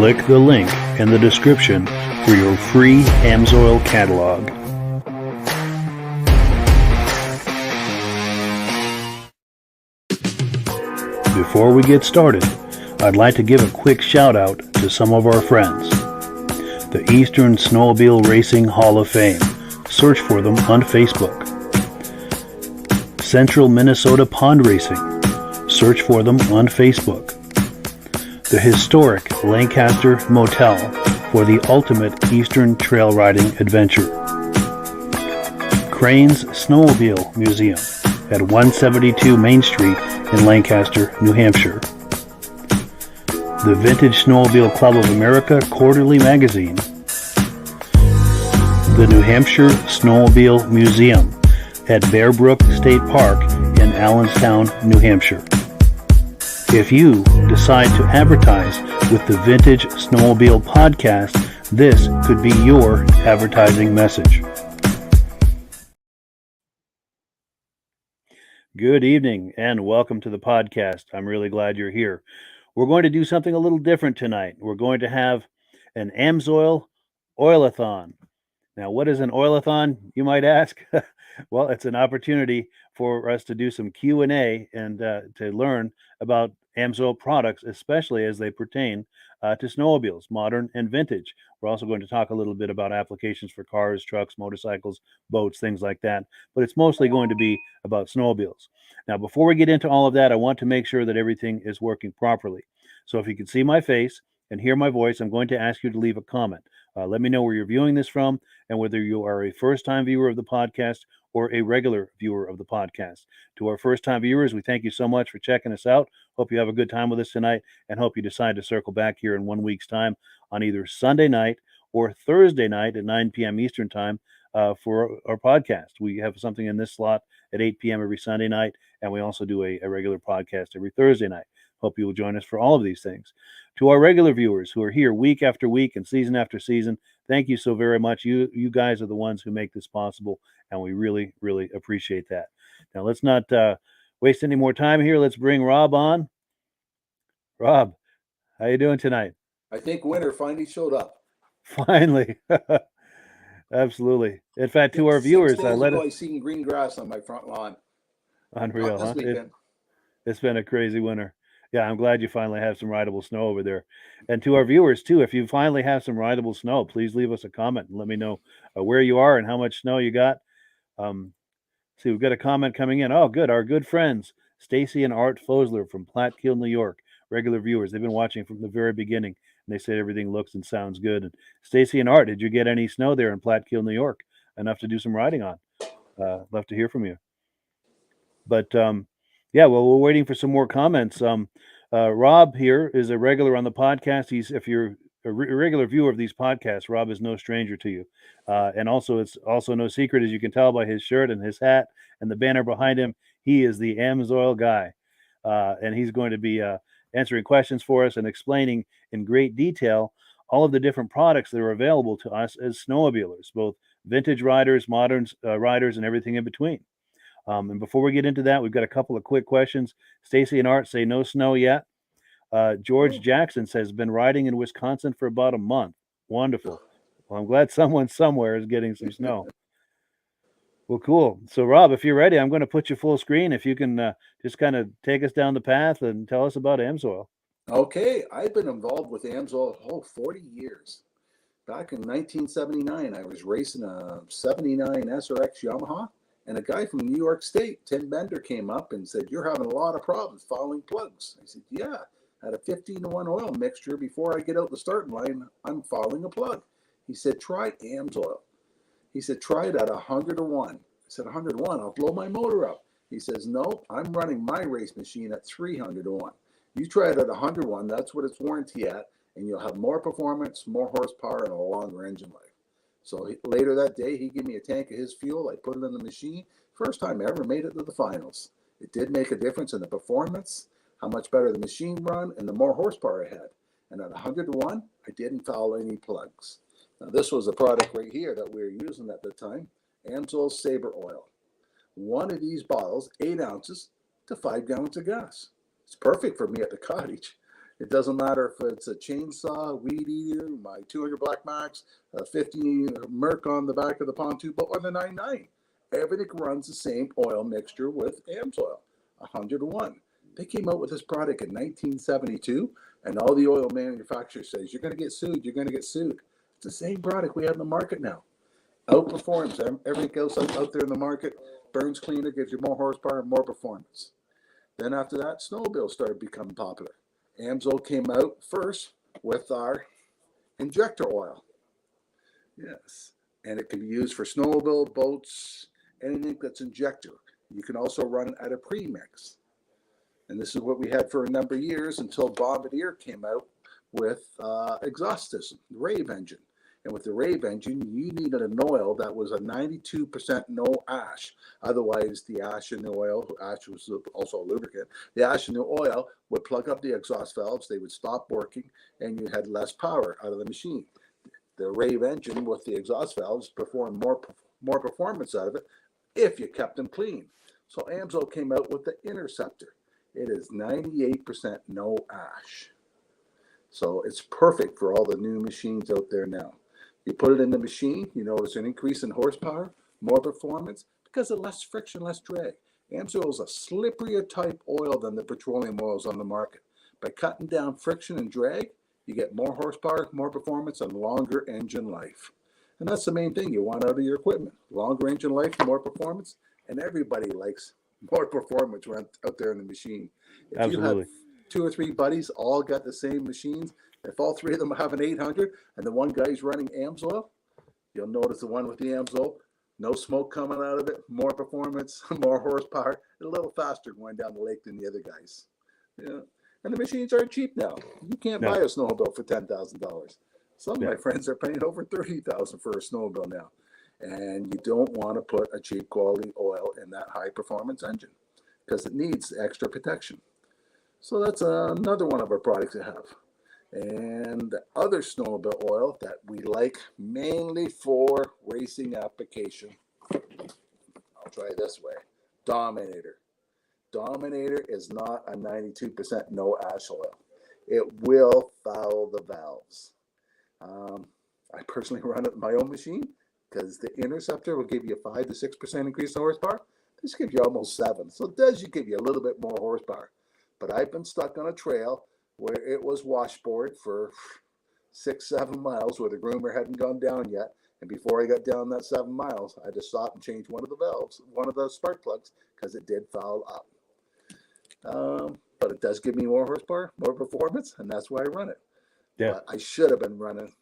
Click the link in the description for your free AMSOIL catalog. Before we get started, I'd like to give a quick shout out to some of our friends. The Eastern Snowmobile Racing Hall of Fame. Search for them on Facebook. Central Minnesota Pond Racing. Search for them on Facebook. The historic Lancaster Motel for the ultimate Eastern trail riding adventure. Crane's Snowmobile Museum at 172 Main Street in Lancaster, New Hampshire. The Vintage Snowmobile Club of America Quarterly Magazine. The New Hampshire Snowmobile Museum at Bear Brook State Park in Allenstown, New Hampshire. If you decide to advertise with the Vintage Snowmobile podcast, this could be your advertising message. Good evening and welcome to the podcast. I'm really glad you're here. We're going to do something a little different tonight. We're going to have an AMSOIL OIL-A-THON. Now, what is an OIL-A-THON, you might ask? Well, it's an opportunity for us to do some Q&A and to learn about AMSOIL products, especially as they pertain to snowmobiles, modern and vintage. We're also going to talk a little bit about applications for cars, trucks, motorcycles, boats, things like that. But it's mostly going to be about snowmobiles. Now, before we get into all of that, I want to make sure that everything is working properly. So if you can see my face and hear my voice, I'm going to ask you to leave a comment. Let me know where you're viewing this from and whether you are a first-time viewer of the podcast or a regular viewer of the podcast. To our first-time viewers, we thank you so much for checking us out. Hope you have a good time with us tonight and hope you decide to circle back here in 1 week's time on either Sunday night or Thursday night at 9 p.m. Eastern time for our podcast. We have something in this slot at 8 p.m. every Sunday night, and we also do a regular podcast every Thursday night. Hope you will join us for all of these things. To our regular viewers who are here week after week and season after season, thank you so very much. You guys are the ones who make this possible, and we really, really appreciate that. Now, let's not waste any more time here. Let's bring Rob on. Rob, how you doing tonight? I think winter finally showed up. Finally. Absolutely. In fact, to our viewers, I seen green grass on my front lawn. Unreal, huh? It's been a crazy winter. Yeah, I'm glad you finally have some rideable snow over there. And to our viewers, too, if you finally have some rideable snow, please leave us a comment and let me know where you are and how much snow you got. See, we've got a comment coming in. Oh, good. Our good friends, Stacy and Art Fosler from Platkill, New York, regular viewers. They've been watching from the very beginning, and they said everything looks and sounds good. And Stacy and Art, did you get any snow there in Platkill, New York? Enough to do some riding on? Love to hear from you. But yeah, well, we're waiting for some more comments. Rob here is a regular on the podcast. If you're a regular viewer of these podcasts, Rob is no stranger to you. And also, it's also no secret, as you can tell by his shirt and his hat and the banner behind him, he is the AMSOIL guy. And he's going to be answering questions for us and explaining in great detail all of the different products that are available to us as snowmobilers, both vintage riders, modern riders, and everything in between. And before we get into that, we've got a couple of quick questions. Stacy and Art say no snow yet. George Jackson says, been riding in Wisconsin for about a month. Wonderful. Well, I'm glad someone somewhere is getting some snow. Well, cool. So, Rob, if you're ready, I'm going to put you full screen. If you can just kind of take us down the path and tell us about AMSOIL. Okay, I've been involved with AMSOIL 40 years. Back in 1979, I was racing a 79 SRX Yamaha, and a guy from New York State, Tim Bender, came up and said, "You're having a lot of problems fouling plugs." I said, "Yeah, I had a 15-to-1 oil mixture. Before I get out the starting line, I'm fouling a plug." He said, "Try AMSOIL." He said, "Try it at 100-to-1. I said, 100-to-1, I'll blow my motor up. He says, "No, I'm running my race machine at 300-to-1. You try it at 100-to-1, that's what it's warranty at, and you'll have more performance, more horsepower, and a longer engine life." So later that day, he gave me a tank of his fuel. I put it in the machine. First time I ever made it to the finals. It did make a difference in the performance, how much better the machine run, and the more horsepower I had. And at 100-to-1, I didn't foul any plugs. Now, this was a product right here that we were using at the time, AMSOIL Sabre Oil. One of these bottles, 8 ounces to 5 gallons of gas. It's perfect for me at the cottage. It doesn't matter if it's a chainsaw, weed eater, my 200 Black Max, a 50 Merc on the back of the pontoon boat, or the 99. Everything runs the same oil mixture with AMSOIL, 100-to-1. They came out with this product in 1972, and all the oil manufacturers says, "You're going to get sued, you're going to get sued." It's the same product we have in the market now. Outperforms everything else out there in the market. Burns cleaner, gives you more horsepower, more performance. Then after that, snowmobiles started becoming popular. AMSOIL came out first with our injector oil. Yes. And it can be used for snowmobile, boats, anything that's injector. You can also run it at a premix. And this is what we had for a number of years until Bombardier came out with exhaust system, the Rave engine. And with the Rave engine, you needed an oil that was a 92% no ash. Otherwise, the ash in the oil, ash was also a lubricant, the ash in the oil would plug up the exhaust valves, they would stop working, and you had less power out of the machine. The Rave engine with the exhaust valves performed more performance out of it if you kept them clean. So AMSOIL came out with the Interceptor. It is 98% no ash. So it's perfect for all the new machines out there now. You put it in the machine, you notice an increase in horsepower, more performance, because of less friction, less drag. AMSOIL is a slipperier type oil than the petroleum oils on the market. By cutting down friction and drag, you get more horsepower, more performance, and longer engine life. And that's the main thing you want out of your equipment. Longer engine life, more performance, and everybody likes more performance out there in the machine. If Absolutely. you have 2 or 3 buddies all got the same machines, if all 3 of them have an 800 and the one guy's running AMSOIL, you'll notice the one with the AMSOIL, no smoke coming out of it, more performance, more horsepower, a little faster going down the lake than the other guys. Yeah. And the machines aren't cheap now. You can't buy a snowmobile for $10,000. Some of my friends are paying over $30,000 for a snowmobile now. And you don't want to put a cheap quality oil in that high performance engine because it needs extra protection. So that's another one of our products to have. And the other snowmobile oil that we like mainly for racing application, I'll try this way, Dominator. Dominator is not a 92% no ash oil. It will foul the valves. I personally run it in my own machine because the Interceptor will give you a 5 to 6% increase in horsepower. This gives you almost 7. So it does give you a little bit more horsepower. But I've been stuck on a trail where it was washboard for 6-7 miles where the groomer hadn't gone down yet. And before I got down that 7 miles, I just stopped and changed one of the valves, one of the spark plugs, because it did foul up. But it does give me more horsepower, more performance, and that's why I run it. Yeah. But I should have been running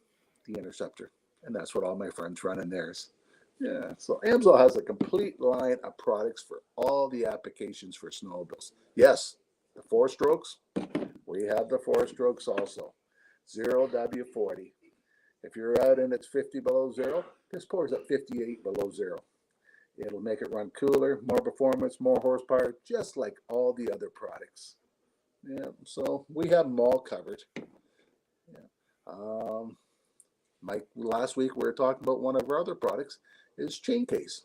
the Interceptor, and that's what all my friends run in theirs. Yeah, so AMSOIL has a complete line of products for all the applications for snowmobiles. Yes, the 4 strokes, we have the 4 strokes also. 0W40. If you're out and it's 50 below zero, this pours at 58 below zero. It'll make it run cooler, more performance, more horsepower, just like all the other products. Yeah, so we have them all covered. Yeah. Last week we were talking about one of our other products is chain case.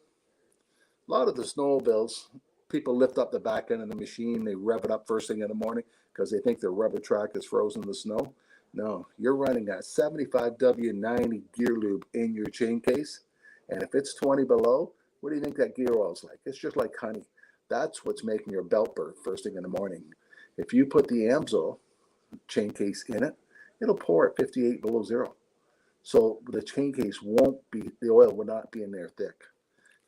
A lot of the snowmobiles, people lift up the back end of the machine, they rev it up first thing in the morning because they think their rubber track is frozen in the snow. No, you're running a 75W90 gear lube in your chain case, and if it's 20 below, what do you think that gear oil is like? It's just like honey. That's what's making your belt burn first thing in the morning. If you put the AMSOIL chain case in it, it'll pour at 58 below zero. So the chain case the oil will not be in there thick.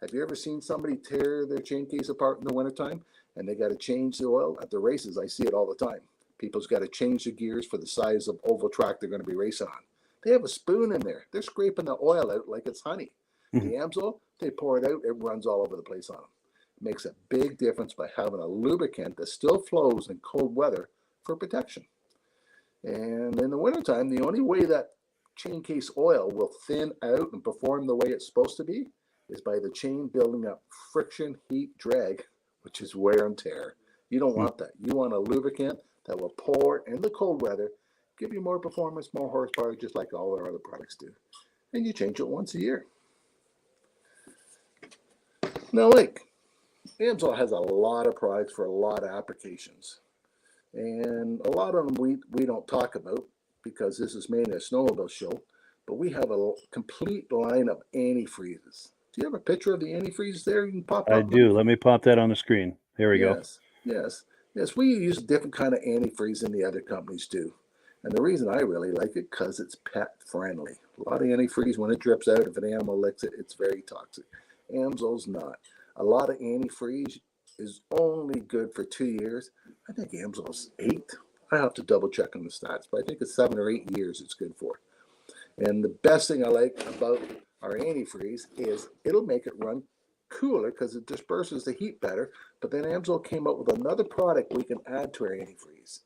Have you ever seen somebody tear their chain case apart in the wintertime and they got to change the oil? At the races, I see it all the time. People's got to change the gears for the size of oval track they're going to be racing on. They have a spoon in there. They're scraping the oil out like it's honey. The AMSOIL, they pour it out, it runs all over the place on them. It makes a big difference by having a lubricant that still flows in cold weather for protection. And in the wintertime, the only way that chain case oil will thin out and perform the way it's supposed to be is by the chain building up friction, heat, drag, which is wear and tear. You don't want that. You want a lubricant that will pour in the cold weather, give you more performance, more horsepower, just like all our other products do. And you change it once a year. Now, AMSOIL has a lot of products for a lot of applications. And a lot of them we don't talk about because this is mainly a snowmobile show, but we have a complete line of antifreezes. Do you have a picture of the antifreeze there? You can pop I up. do. Let me pop that on the screen. Here we go. Yes. We use a different kind of antifreeze than the other companies do. And the reason I really like it, because it's pet friendly. A lot of antifreeze, when it drips out, if an animal licks it, it's very toxic. AMSOIL's not. A lot of antifreeze is only good for 2 years. I think AMSOIL's 8. I have to double check on the stats, but I think it's 7 or 8 years it's good for. And the best thing I like about our antifreeze is it'll make it run cooler because it disperses the heat better. But then AMSOIL came up with another product we can add to our antifreeze.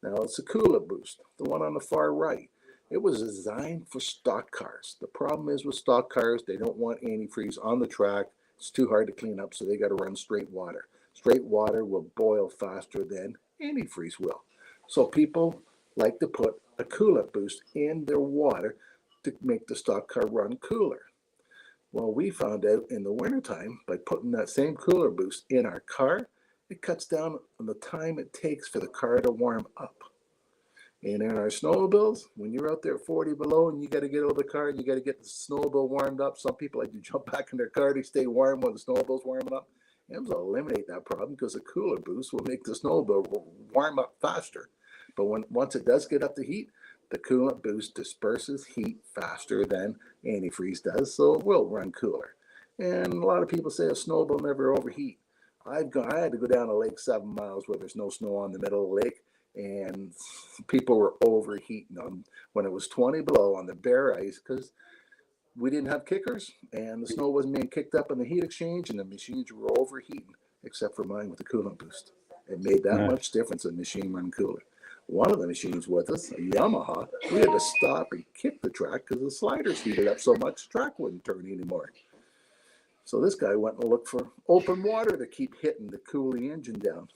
Now it's a cooler boost, the one on the far right. It was designed for stock cars. The problem is with stock cars, they don't want antifreeze on the track. It's too hard to clean up, so they got to run straight water. Straight water will boil faster than antifreeze will. So people like to put a coolant boost in their water to make the stock car run cooler. Well, we found out in the wintertime, by putting that same cooler boost in our car, it cuts down on the time it takes for the car to warm up. And in our snowmobiles, when you're out there at 40 below and you got to get out of the car and you got to get the snowmobile warmed up, some people like to jump back in their car to stay warm when the snowmobile's warming up. AMSOIL will eliminate that problem because the cooler boost will make the snowmobile warm up faster. But once it does get up to heat, the coolant boost disperses heat faster than antifreeze does, so it will run cooler. And a lot of people say a snowmobile never overheat. I had to go down a lake 7 miles where there's no snow on the middle of the lake, and people were overheating them when it was 20 below on the bare ice because we didn't have kickers and the snow wasn't being kicked up in the heat exchange and the machines were overheating, except for mine with the coolant boost. It made that much difference in the machine running cooler. One of the machines with us, a Yamaha, we had to stop and kick the track because the sliders heated up so much the track wouldn't turn anymore. So this guy went and looked for open water to keep hitting to cool the engine down.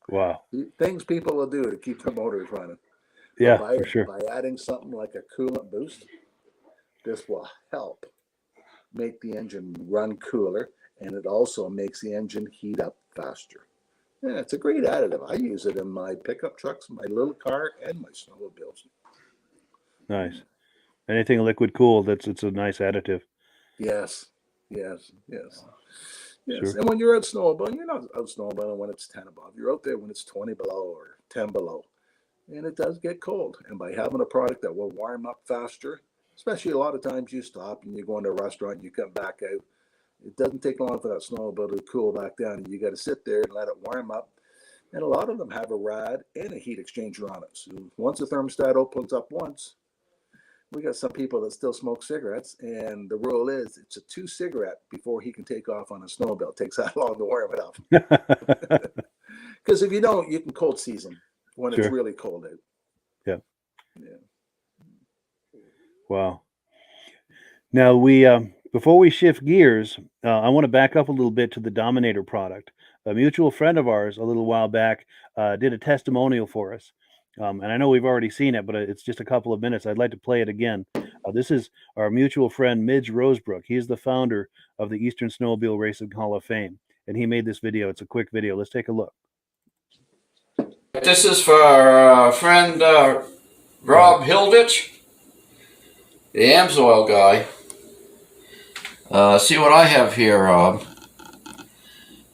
Wow. Things people will do to keep their motors running. Yeah, for sure. By adding something like a coolant boost, this will help make the engine run cooler, and it also makes the engine heat up faster. Yeah, it's a great additive. I use it in my pickup trucks, my little car, and my snowmobiles. Nice. Anything liquid cooled, it's a nice additive. Yes. Sure. And when you're out snowmobiling, you're not out snowmobiling when it's 10 above. You're out there when it's 20 below or 10 below. And it does get cold. And by having a product that will warm up faster, especially a lot of times you stop and you go into a restaurant and you come back out, it doesn't take long for that snowmobile to cool back down. And you got to sit there and let it warm up. And a lot of them have a rad and a heat exchanger on it. So once the thermostat opens up once, we got some people that still smoke cigarettes, and the rule is it's a 2 cigarette before he can take off on a snowmobile. It takes that long to warm it up. Because if you don't, you can cold season when it's Sure. really cold out. Yeah. Yeah. Wow. Now before we shift gears, I want to back up a little bit to the Dominator product. A mutual friend of ours a little while back did a testimonial for us. And I know we've already seen it, but it's just a couple of minutes. I'd like to play it again. This is our mutual friend, Midge Rosebrook. He's the founder of the Eastern Snowmobile Racing Hall of Fame. And he made this video. It's a quick video. Let's take a look. This is for our friend Rob Hilditch, the AMSOIL guy. See what I have here, Rob.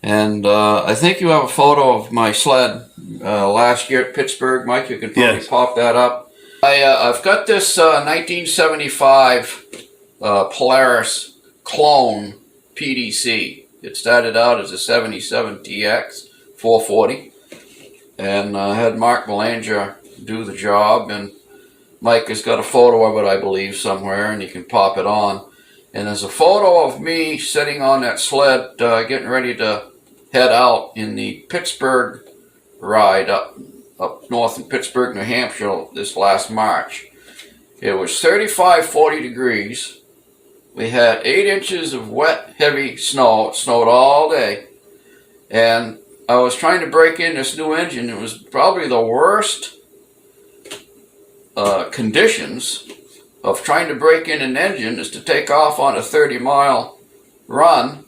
And I think you have a photo of my sled last year at Pittsburgh. Mike, you can probably pop that up. I've got this 1975 Polaris clone PDC. It started out as a 77 TX 440. And I had Mark Belanger do the job, and Mike has got a photo of it, I believe, somewhere, and you can pop it on. And there's a photo of me sitting on that sled getting ready to head out in the Pittsburgh ride up north in Pittsburgh, New Hampshire this last March. It was 35, 40 degrees. We had 8 inches of wet, heavy snow. It snowed all day. And I was trying to break in this new engine. It was probably the worst conditions of trying to break in an engine is to take off on a 30-mile run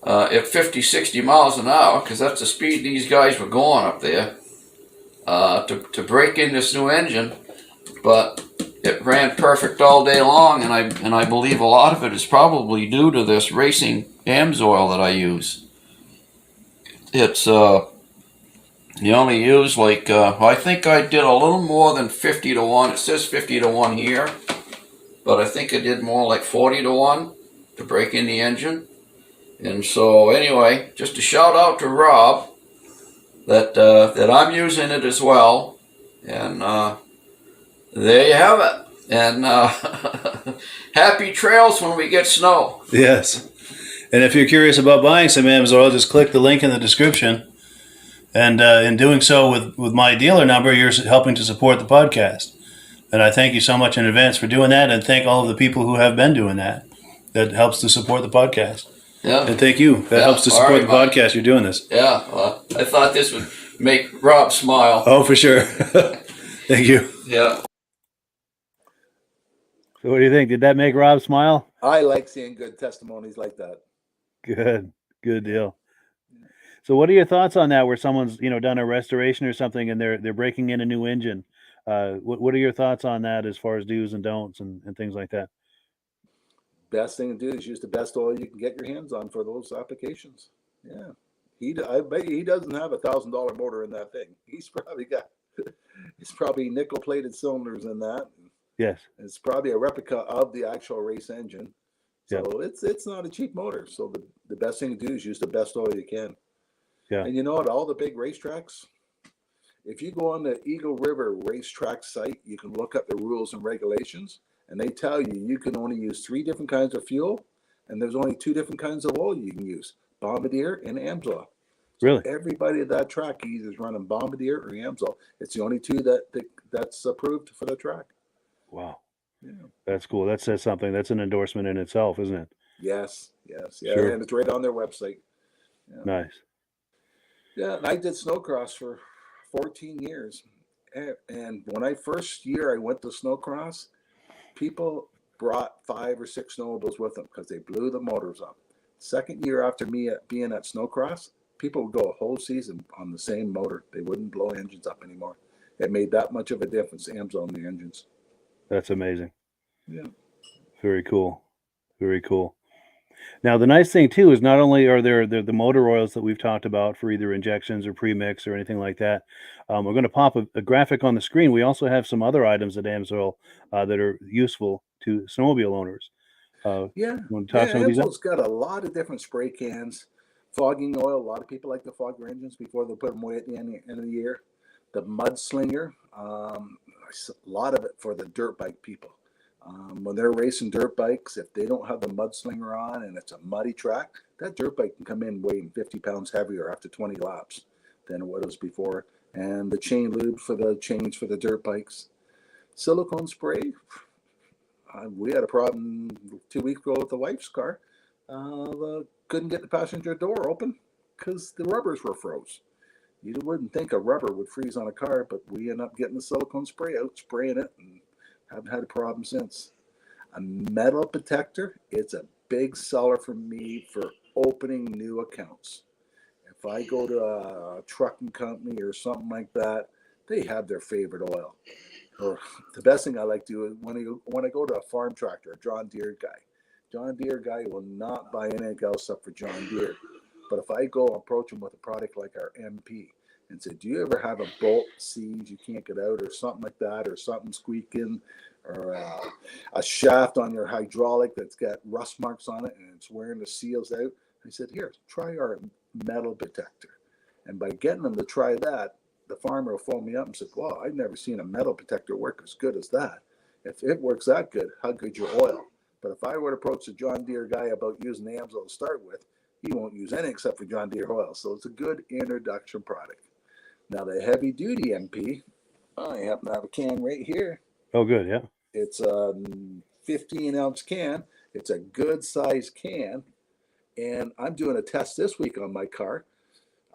at 50, 60 miles an hour, because that's the speed these guys were going up there, to break in this new engine. But it ran perfect all day long, and I believe a lot of it is probably due to this racing AMSOIL that I use. It's you only use like I think I did a little more than 50 to 1. It says 50 to 1 here, but I think I did more like 40 to 1 to break in the engine. And so anyway, just a shout out to Rob that that I'm using it as well. And there you have it. And happy trails when we get snow. Yes. And if you're curious about buying some AMSOIL, just click the link in the description. And in doing so with my dealer number, you're helping to support the podcast. And I thank you so much in advance for doing that, and thank all of the people who have been doing that. That helps to support the podcast. Yeah. And thank you. That helps to support the podcast. You're doing this. Yeah. Well, I thought this would make Rob smile. Oh, for sure. Thank you. Yeah. So what do you think? Did that make Rob smile? I like seeing good testimonies like that. Good. Good deal. So what are your thoughts on that, where someone's, done a restoration or something and they're breaking in a new engine? What are your thoughts on that as far as do's and don'ts and things like that? Best thing to do is use the best oil you can get your hands on for those applications. Yeah. I bet he doesn't have $1,000 motor in that thing. He's probably nickel plated cylinders in that. Yes. It's probably a replica of the actual race engine. So Yep. it's not a cheap motor. So the best thing to do is use the best oil you can. Yeah. And you know, at all the big racetracks, if you go on the Eagle River racetrack site, you can look up the rules and regulations, and they tell you can only use 3 different kinds of fuel, and there's only 2 different kinds of oil you can use, Bombardier and AMSOIL. Really? Everybody at that track either is running Bombardier or AMSOIL. It's the only 2 that's approved for the track. Wow. Yeah. That's cool. That says something. That's an endorsement in itself, isn't it? Yes. Yeah, Sure. and it's right on their website. Yeah. Nice. Yeah, and I did snowcross for 14 years. And when I first year I went to snowcross, people brought 5 or 6 snowmobiles with them because they blew the motors up. Second year after me being at snowcross, people would go a whole season on the same motor. They wouldn't blow engines up anymore. It made that much of a difference, AMSOIL on the engines. That's amazing. Yeah. Very cool. Very cool. Now, the nice thing, too, is not only are there the motor oils that we've talked about for either injections or premix or anything like that. We're going to pop a graphic on the screen. We also have some other items at AMSOIL that are useful to snowmobile owners. Yeah. Want to talk some of these up? AMSOIL's got a lot of different spray cans, fogging oil. A lot of people like to fog their engines before they put them away at the end of the year. The Mudslinger, a lot of it for the dirt bike people. When they're racing dirt bikes, if they don't have the mudslinger on and it's a muddy track, that dirt bike can come in weighing 50 pounds heavier after 20 laps than what it was before. And the chain lube for the chains for the dirt bikes. Silicone spray. We had a problem 2 weeks ago with the wife's car. Couldn't get the passenger door open because the rubbers were froze. You wouldn't think a rubber would freeze on a car, but we ended up getting the silicone spray out, spraying it, and haven't had a problem since. A metal detector, it's a big seller for me for opening new accounts. If I go to a trucking company or something like that, they have their favorite oil. Or the best thing I like to do is when I go to a farm tractor, a John Deere guy will not buy anything else except for John Deere. But if I go approach him with a product like our MP and say, do you ever have a bolt seized you can't get out or something like that, or something squeaking, or a shaft on your hydraulic that's got rust marks on it and it's wearing the seals out? I said, here, try our metal detector. And by getting them to try that, the farmer will phone me up and said, wow, I've never seen a metal detector work as good as that. If it works that good, how good's your oil? But if I were to approach the John Deere guy about using the AMSOIL to start with, he won't use anything except for John Deere oil. So it's a good introduction product. Now the heavy duty MP, I happen to have a can right here. Oh, good. Yeah. It's a 15-ounce can. It's a good size can. And I'm doing a test this week on my car.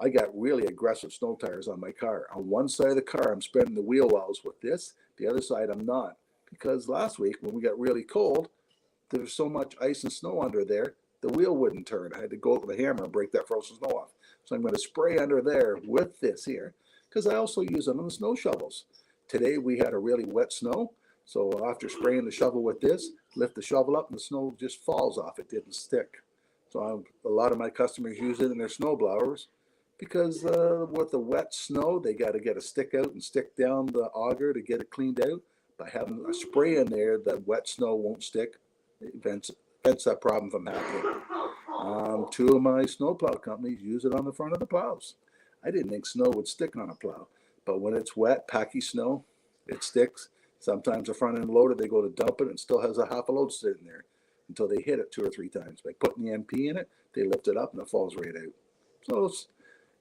I got really aggressive snow tires on my car. On one side of the car, I'm spreading the wheel wells with this. The other side, I'm not. Because last week, when we got really cold, there was so much ice and snow under there, the wheel wouldn't turn. I had to go with the hammer and break that frozen snow off. So I'm going to spray under there with this here, because I also use them on the snow shovels. Today, we had a really wet snow. So after spraying the shovel with this, lift the shovel up and the snow just falls off. It didn't stick. So a lot of my customers use it in their snow blowers because with the wet snow, they got to get a stick out and stick down the auger to get it cleaned out. By having a spray in there, the wet snow won't stick. It prevents that problem from happening. Two of my snowplow companies use it on the front of the plows. I didn't think snow would stick on a plow, but when it's wet, packy snow, it sticks. Sometimes the front end loader, they go to dump it and it still has a half a load sitting there until they hit it 2 or 3 times. By putting the MP in it, they lift it up and it falls right out. So,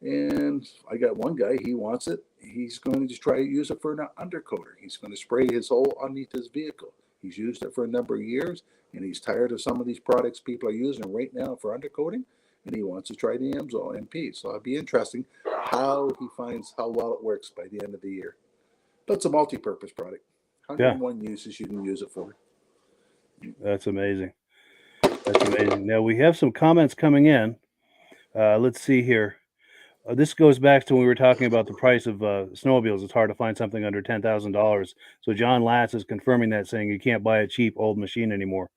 and I got one guy, he wants it. He's going to try to use it for an undercoater. He's going to spray his hole underneath his vehicle. He's used it for a number of years, and he's tired of some of these products people are using right now for undercoating, and he wants to try the AMSOIL MP. So it'll be interesting how he finds how well it works by the end of the year. But it's a multi-purpose product. 101 uses you can use it for. That's amazing. That's amazing. Now we have some comments coming in. Let's see here. This goes back to when we were talking about the price of snowmobiles. It's hard to find something under $10,000. So John Latz is confirming that, saying you can't buy a cheap old machine anymore.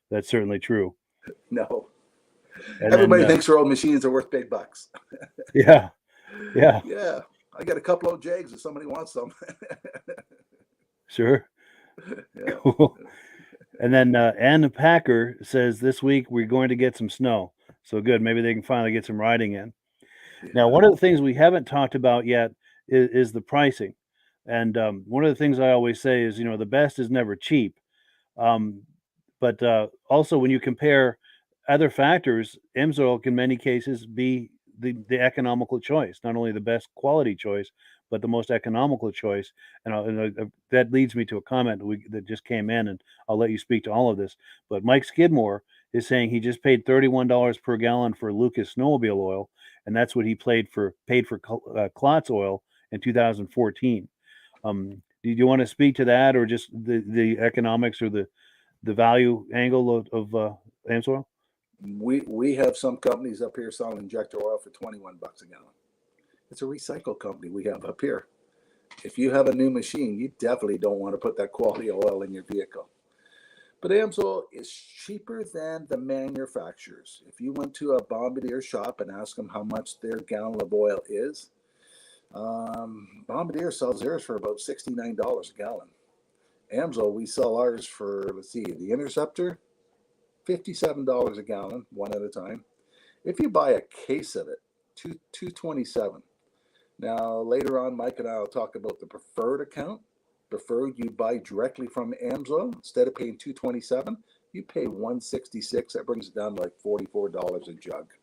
That's certainly true. No. And everybody thinks their old machines are worth big bucks. Yeah. I got a couple old Jags if somebody wants them. Sure. Yeah. Cool. And then Ann Packer says this week we're going to get some snow. So good. Maybe they can finally get some riding in. Yeah. Now, one of the things we haven't talked about yet is the pricing. And one of the things I always say is, the best is never cheap. But also when you compare other factors, AMSOIL can in many cases be the economical choice, not only the best quality choice, but the most economical choice. And that leads me to a comment that just came in, and I'll let you speak to all of this. But Mike Skidmore is saying he just paid $31 per gallon for Lucas snowmobile oil, and that's what he paid for Klotz oil in 2014. Do you want to speak to that, or just the economics or the value angle of AMSOIL? We have some companies up here selling injector oil for $21 a gallon. It's a recycle company we have up here. If you have a new machine, you definitely don't want to put that quality oil in your vehicle. But AMSOIL is cheaper than the manufacturers. If you went to a Bombardier shop and asked them how much their gallon of oil is, Bombardier sells theirs for about $69 a gallon. AMSOIL, we sell ours for, the Interceptor, $57 a gallon, one at a time. If you buy a case of it, $227. Now, later on, Mike and I will talk about the preferred account. preferred you buy directly from AMSOIL. Instead of paying $227, you pay $166. That brings it down to like $44 a jug.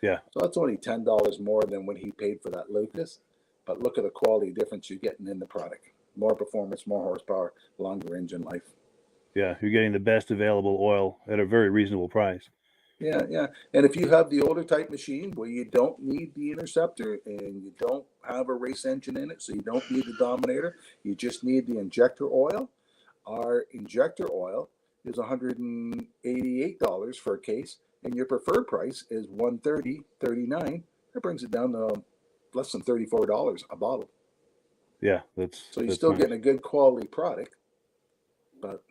Yeah. So that's only $10 more than what he paid for that Lucas. But look at the quality difference you're getting in the product. More performance, more horsepower, longer engine life. Yeah, you're getting the best available oil at a very reasonable price. Yeah, yeah. And if you have the older type machine where you don't need the interceptor and you don't have a race engine in it, so you don't need the Dominator, you just need the injector oil. Our injector oil is $188 for a case, and your preferred price is $130.39. That brings it down to less than $34 a bottle. Yeah, so you're that's still nice. getting a good quality product, but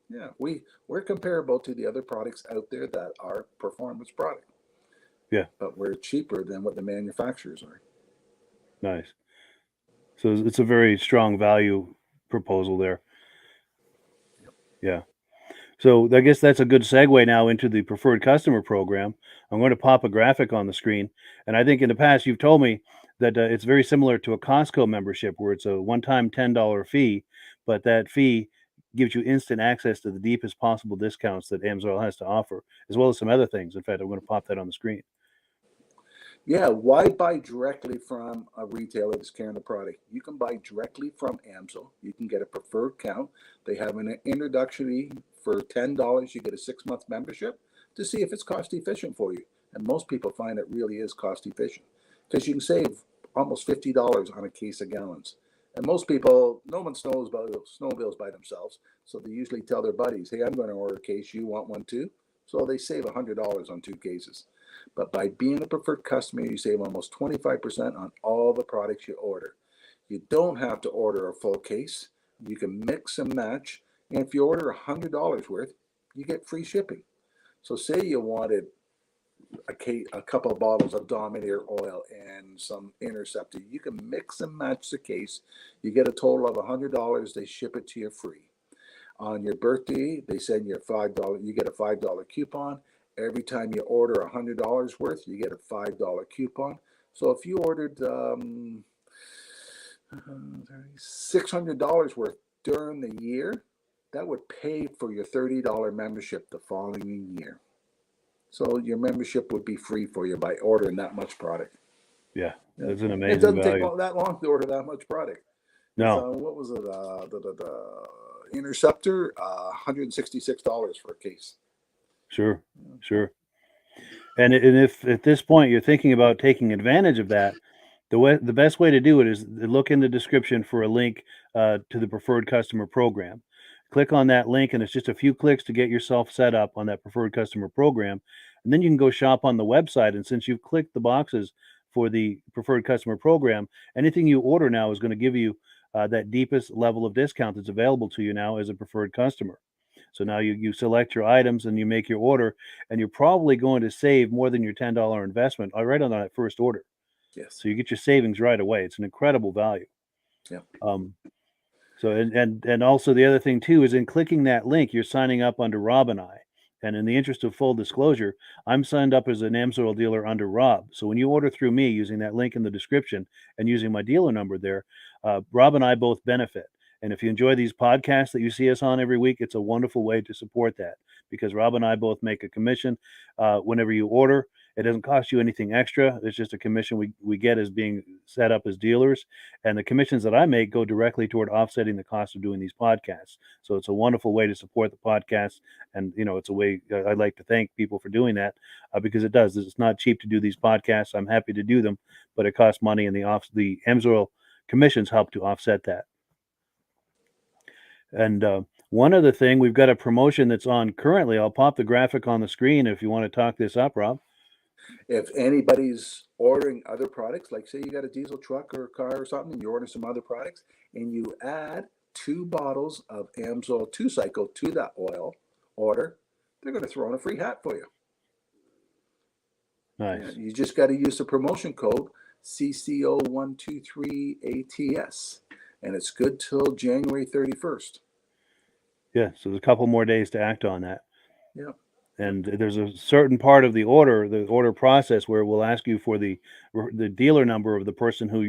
yeah, we're comparable to the other products out there that are performance product. Yeah, but we're cheaper than what the manufacturers are. Nice. So it's a very strong value proposal there. Yeah. So I guess that's a good segue now into the preferred customer program. I'm going to pop a graphic on the screen. And I think in the past you've told me that it's very similar to a Costco membership where it's a one-time $10 fee, but that fee gives you instant access to the deepest possible discounts that AMSOIL has to offer, as well as some other things. In fact, I'm going to pop that on the screen. Yeah, why buy directly from a retailer that's carrying the product? You can buy directly from AMSOIL. You can get a preferred count. They have an introductory for $10. You get a 6-month membership to see if it's cost efficient for you. And most people find it really is cost efficient because you can save almost $50 on a case of gallons. And most people, no one knows about snowmobiles by themselves. So they usually tell their buddies, hey, I'm going to order a case. You want one too? So they save $100 on 2 cases. But by being a preferred customer, you save almost 25% on all the products you order. You don't have to order a full case. You can mix and match. And if you order $100 worth, you get free shipping. So say you wanted a couple of bottles of Dominator oil and some Interceptor. You can mix and match the case. You get a total of $100. They ship it to you free. On your birthday, they send you $5. You get a $5 coupon. Every time you order $100 worth, you get a $5 coupon. So if you ordered $600 worth during the year, that would pay for your $30 membership the following year. So your membership would be free for you by ordering that much product. Yeah, that's an amazing It doesn't value. take that long to order that much product. No. What was it? The Interceptor, $166 for a case. Sure. And if at this point you're thinking about taking advantage of that, the best way to do it is look in the description for a link to the preferred customer program. Click on that link, and it's just a few clicks to get yourself set up on that preferred customer program. And then you can go shop on the website. And since you've clicked the boxes for the preferred customer program, anything you order now is going to give you that deepest level of discount that's available to you now as a preferred customer. So now you select your items and you make your order, and you're probably going to save more than your $10 investment right on that first order. Yes. So you get your savings right away. It's an incredible value. Yeah. So and also the other thing too is in clicking that link, you're signing up under Rob and I. And in the interest of full disclosure, I'm signed up as an AMSOIL dealer under Rob. So when you order through me using that link in the description and using my dealer number there, Rob and I both benefit. And if you enjoy these podcasts that you see us on every week, it's a wonderful way to support that because Rob and I both make a commission whenever you order. It doesn't cost you anything extra. It's just a commission we get as being set up as dealers. And the commissions that I make go directly toward offsetting the cost of doing these podcasts. So it's a wonderful way to support the podcast. And, it's a way I'd like to thank people for doing that because it does. It's not cheap to do these podcasts. I'm happy to do them, but it costs money, and the AMSOIL commissions help to offset that. And one other thing, we've got a promotion that's on currently. I'll pop the graphic on the screen if you want to talk this up, Rob. If anybody's ordering other products, like say you got a diesel truck or a car or something, and you order some other products, and you add 2 bottles of AMSOIL 2-cycle to that oil order, they're going to throw in a free hat for you. Nice. Yeah, you just got to use the promotion code CCO123ATS, and it's good till January 31st. Yeah, so there's a couple more days to act on that. Yeah. And there's a certain part of the order process where we'll ask you for the dealer number of the person who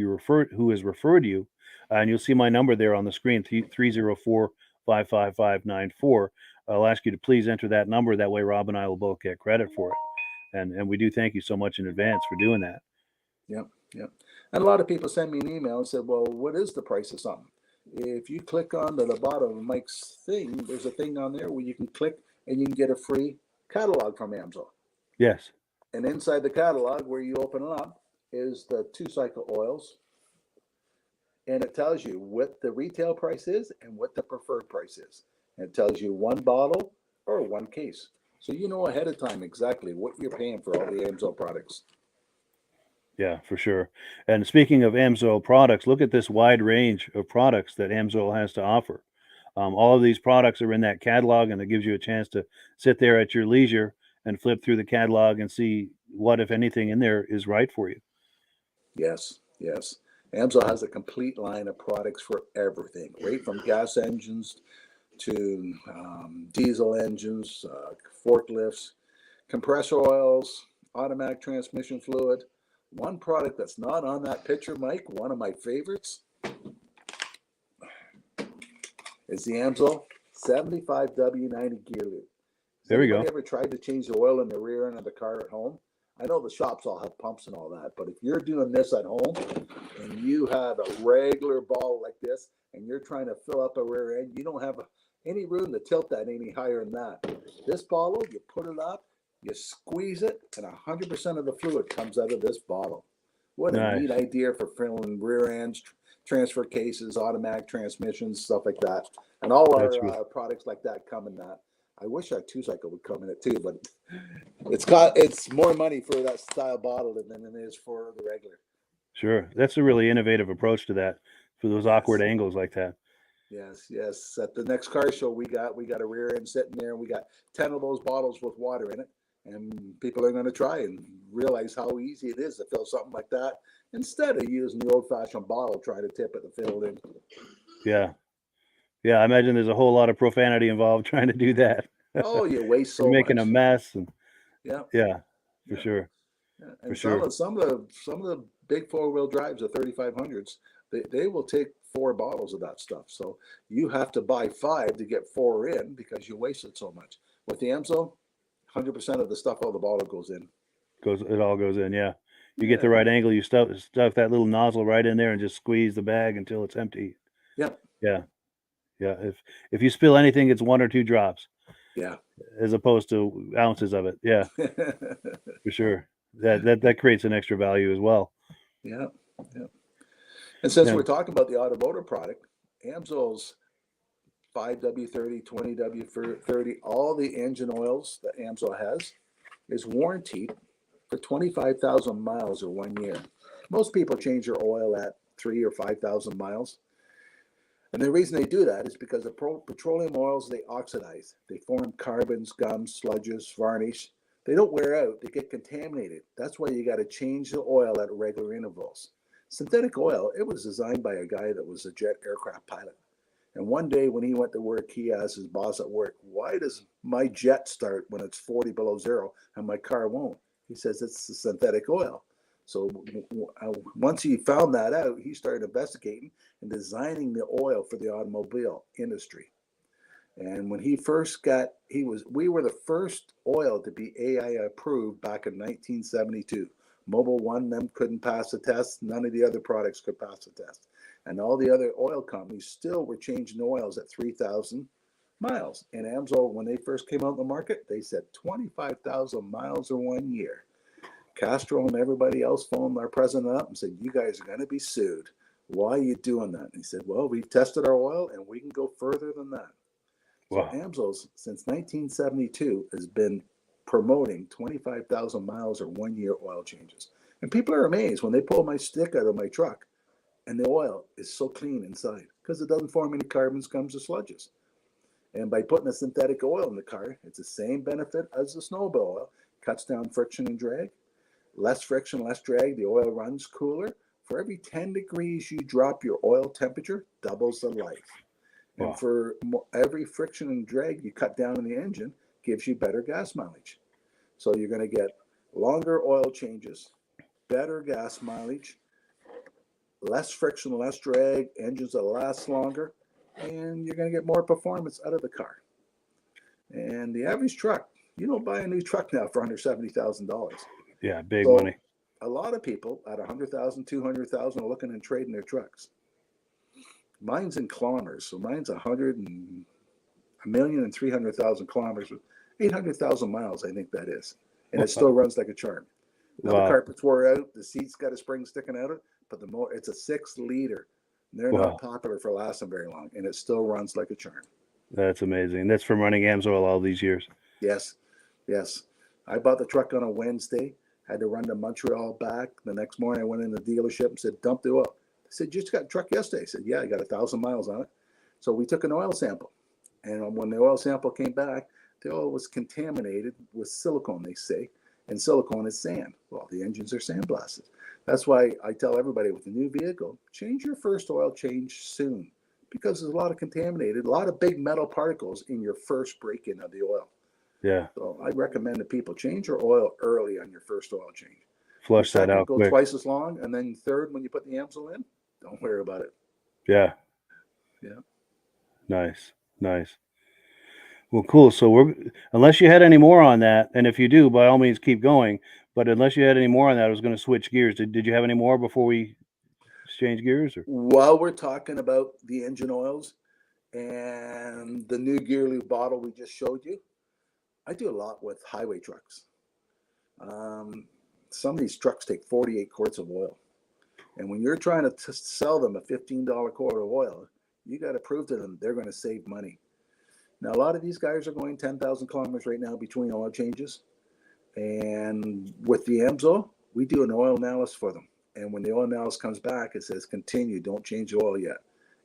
has referred you. and you'll see my number there on the screen, 304-555-94. I'll ask you to please enter that number. That way Rob and I will both get credit for it. And we do thank you so much in advance for doing that. Yep, yep. And a lot of people send me an email and said, well, what is the price of something? If you click on to the bottom of Mike's thing, there's a thing on there where you can click and you can get a free catalog from AMSOIL. Yes. And inside the catalog, where you open it up, is the 2-cycle oils. And it tells you what the retail price is and what the preferred price is. And it tells you one bottle or one case. So you know ahead of time exactly what you're paying for all the AMSOIL products. Yeah, for sure. And speaking of AMSOIL products, look at this wide range of products that AMSOIL has to offer. All of these products are in that catalog, and it gives you a chance to sit there at your leisure and flip through the catalog and see what, if anything, in there is right for you. Yes, yes. AMSOIL has a complete line of products for everything, right from gas engines to diesel engines, forklifts, compressor oils, automatic transmission fluid. One product that's not on that picture, Mike, one of my favorites, is the AMSOIL 75W90 gear loop. There we go. Anybody ever tried to change the oil in the rear end of the car at home? I know the shops all have pumps and all that, but if you're doing this at home and you have a regular ball like this and you're trying to fill up a rear end, you don't have any room to tilt that any higher than that. This bottle, you put it up, you squeeze it, and 100% of the fluid comes out of this bottle. What a neat idea for filling rear ends, transfer cases, automatic transmissions, stuff like that. And all our products like that come in that. I wish our 2-cycle would come in it too, but it's more money for that style bottle than it is for the regular. Sure. That's a really innovative approach to that, for those awkward angles like that. Yes, yes. At the next car show, we got a rear end sitting there, and we got 10 of those bottles with water in it. And people are going to try and realize how easy it is to fill something like that instead of using the old-fashioned bottle trying to tip it to fill it in. Yeah. Yeah, I imagine there's a whole lot of profanity involved trying to do that. Oh, you waste so much. Making a mess. And yeah, for sure. Yeah. And some of the big 4-wheel drives, the 3500s, they will take 4 bottles of that stuff. So you have to buy 5 to get 4 in because you wasted so much. With the AMSOIL, 100% of the stuff out of the bottle goes in. It all goes in, yeah. You get the right angle. You stuff that little nozzle right in there and just squeeze the bag until it's empty. Yeah. Yeah. Yeah. If you spill anything, it's 1 or 2 drops. Yeah. As opposed to ounces of it. Yeah. For sure. That creates an extra value as well. Yeah. Yeah. And since we're talking about the automotive product, AMSOIL's 5W30, 20W30, all the engine oils that AMSOIL has is warranted for 25,000 miles or 1 year. Most people change their oil at 3,000 or 5,000 miles. And the reason they do that is because the petroleum oils, they oxidize. They form carbons, gums, sludges, varnish. They don't wear out. They get contaminated. That's why you got to change the oil at regular intervals. Synthetic oil, it was designed by a guy that was a jet aircraft pilot. And one day when he went to work, he asked his boss at work, why does my jet start when it's 40 below zero and my car won't? He says it's the synthetic oil. So once he found that out, he started investigating and designing the oil for the automobile industry. And when he first we were the first oil to be AI approved back in 1972. Mobil 1, them couldn't pass the test. None of the other products could pass the test. And all the other oil companies still were changing oils at 3,000 miles. And AMSOIL, when they first came out in the market, they said 25,000 miles or 1 year. Castro and everybody else phoned our president up and said, you guys are going to be sued. Why are you doing that? And he said, well, we've tested our oil and we can go further than that. Wow. So AMSOIL, since 1972, has been promoting 25,000 miles or 1 year oil changes. And people are amazed when they pull my stick out of my truck and the oil is so clean inside because it doesn't form any carbons, gums, or sludges. And by putting a synthetic oil in the car, it's the same benefit as the snowmobile oil. Cuts down friction and drag. Less friction, less drag. The oil runs cooler. For every 10 degrees you drop your oil temperature, doubles the life. Wow. And for every friction and drag you cut down in the engine, gives you better gas mileage. So you're going to get longer oil changes, better gas mileage, less friction, less drag, engines that last longer, and you're going to get more performance out of the car. And the average truck, you don't buy a new truck now for under $70,000. Yeah, big money. A lot of people at 100,000, 200,000 are looking and trading their trucks. Mine's in kilometers, so mine's 1,300,000 kilometers, 800,000 miles, I think that is, and it still runs like a charm. Now the carpets wore out, the seat's got a spring sticking out of it, but it's a 6-liter. They're not popular for lasting very long, and it still runs like a charm. That's amazing. That's from running AMSOIL all these years. Yes. I bought the truck on a Wednesday, had to run to Montreal back. The next morning I went in the dealership and said, dump the oil. I said, you just got a truck yesterday? I said, yeah, I got 1,000 miles on it. So we took an oil sample. And when the oil sample came back, the oil was contaminated with silicone, they say. And silicone is sand. Well, the engines are sandblasted. That's why I tell everybody with a new vehicle, change your first oil change soon. Because there's a lot of contaminated, a lot of big metal particles in your first break-in of the oil. Yeah. So I recommend that people change your oil early on your first oil change. Flush that out go quick. Twice as long, and then third, when you put the AMSOIL in, don't worry about it. Yeah. Nice. Well, cool. So unless you had any more on that, and if you do, by all means, keep going. But unless you had any more on that, I was going to switch gears. Did you have any more before we exchange gears? Or? While we're talking about the engine oils and the new gear lube bottle we just showed you, I do a lot with highway trucks. Some of these trucks take 48 quarts of oil. And when you're trying to sell them a $15 quart of oil, you got to prove to them they're going to save money. Now, a lot of these guys are going 10,000 kilometers right now between oil changes. And with the AMSOIL, we do an oil analysis for them. And when the oil analysis comes back, it says, continue, don't change the oil yet.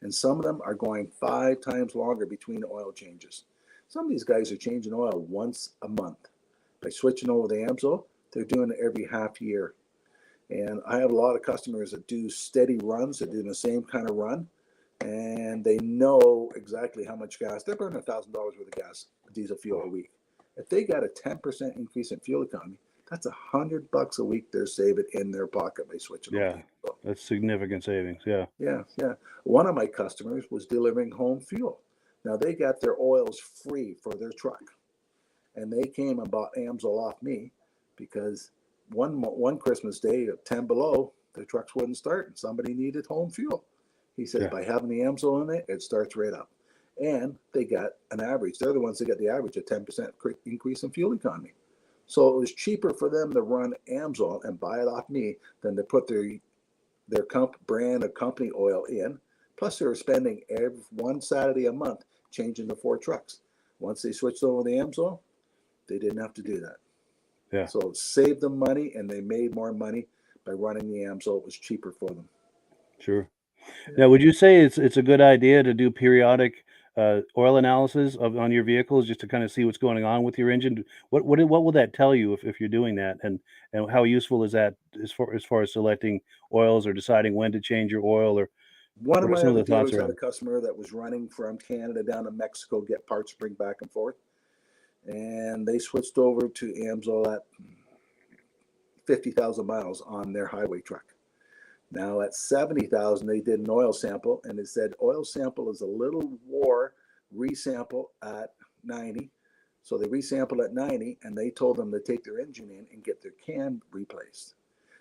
And some of them are going 5 times longer between oil changes. Some of these guys are changing oil once a month. By switching over the AMSOIL, they're doing it every half year. And I have a lot of customers that do steady runs, that do the same kind of run, and they know exactly how much gas. They're burning $1,000 worth of gas, diesel fuel a week. If they got a 10% increase in fuel economy, that's $100 a week they're saving in their pocket by switching over. That's significant savings. Yeah. One of my customers was delivering home fuel. Now they got their oils free for their truck, and they came and bought AMSOIL off me because one Christmas day at 10 below, the trucks wouldn't start, and somebody needed home fuel. He says by having the AMSOIL in it, it starts right up. And they got an average. They're the ones that got the average of 10% increase in fuel economy. So it was cheaper for them to run AMSOIL and buy it off me than to put their brand of company oil in. Plus, they were spending one Saturday a month changing the 4 trucks. Once they switched over to the AMSOIL, they didn't have to do that. Yeah. So it saved them money, and they made more money by running the AMSOIL. It was cheaper for them. Sure. Now, would you say it's a good idea to do periodic oil analysis on your vehicles just to kind of see what's going on with your engine? What will that tell you if you're doing that, and how useful is that as far as selecting oils or deciding when to change your oil? Or one of my other dealers had a customer that was running from Canada down to Mexico, get parts, bring back and forth, and they switched over to AMSOIL at 50,000 miles on their highway truck. Now at 70,000, they did an oil sample, and it said oil sample is a little war resample at 90. So they resampled at 90, and they told them to take their engine in and get their cam replaced.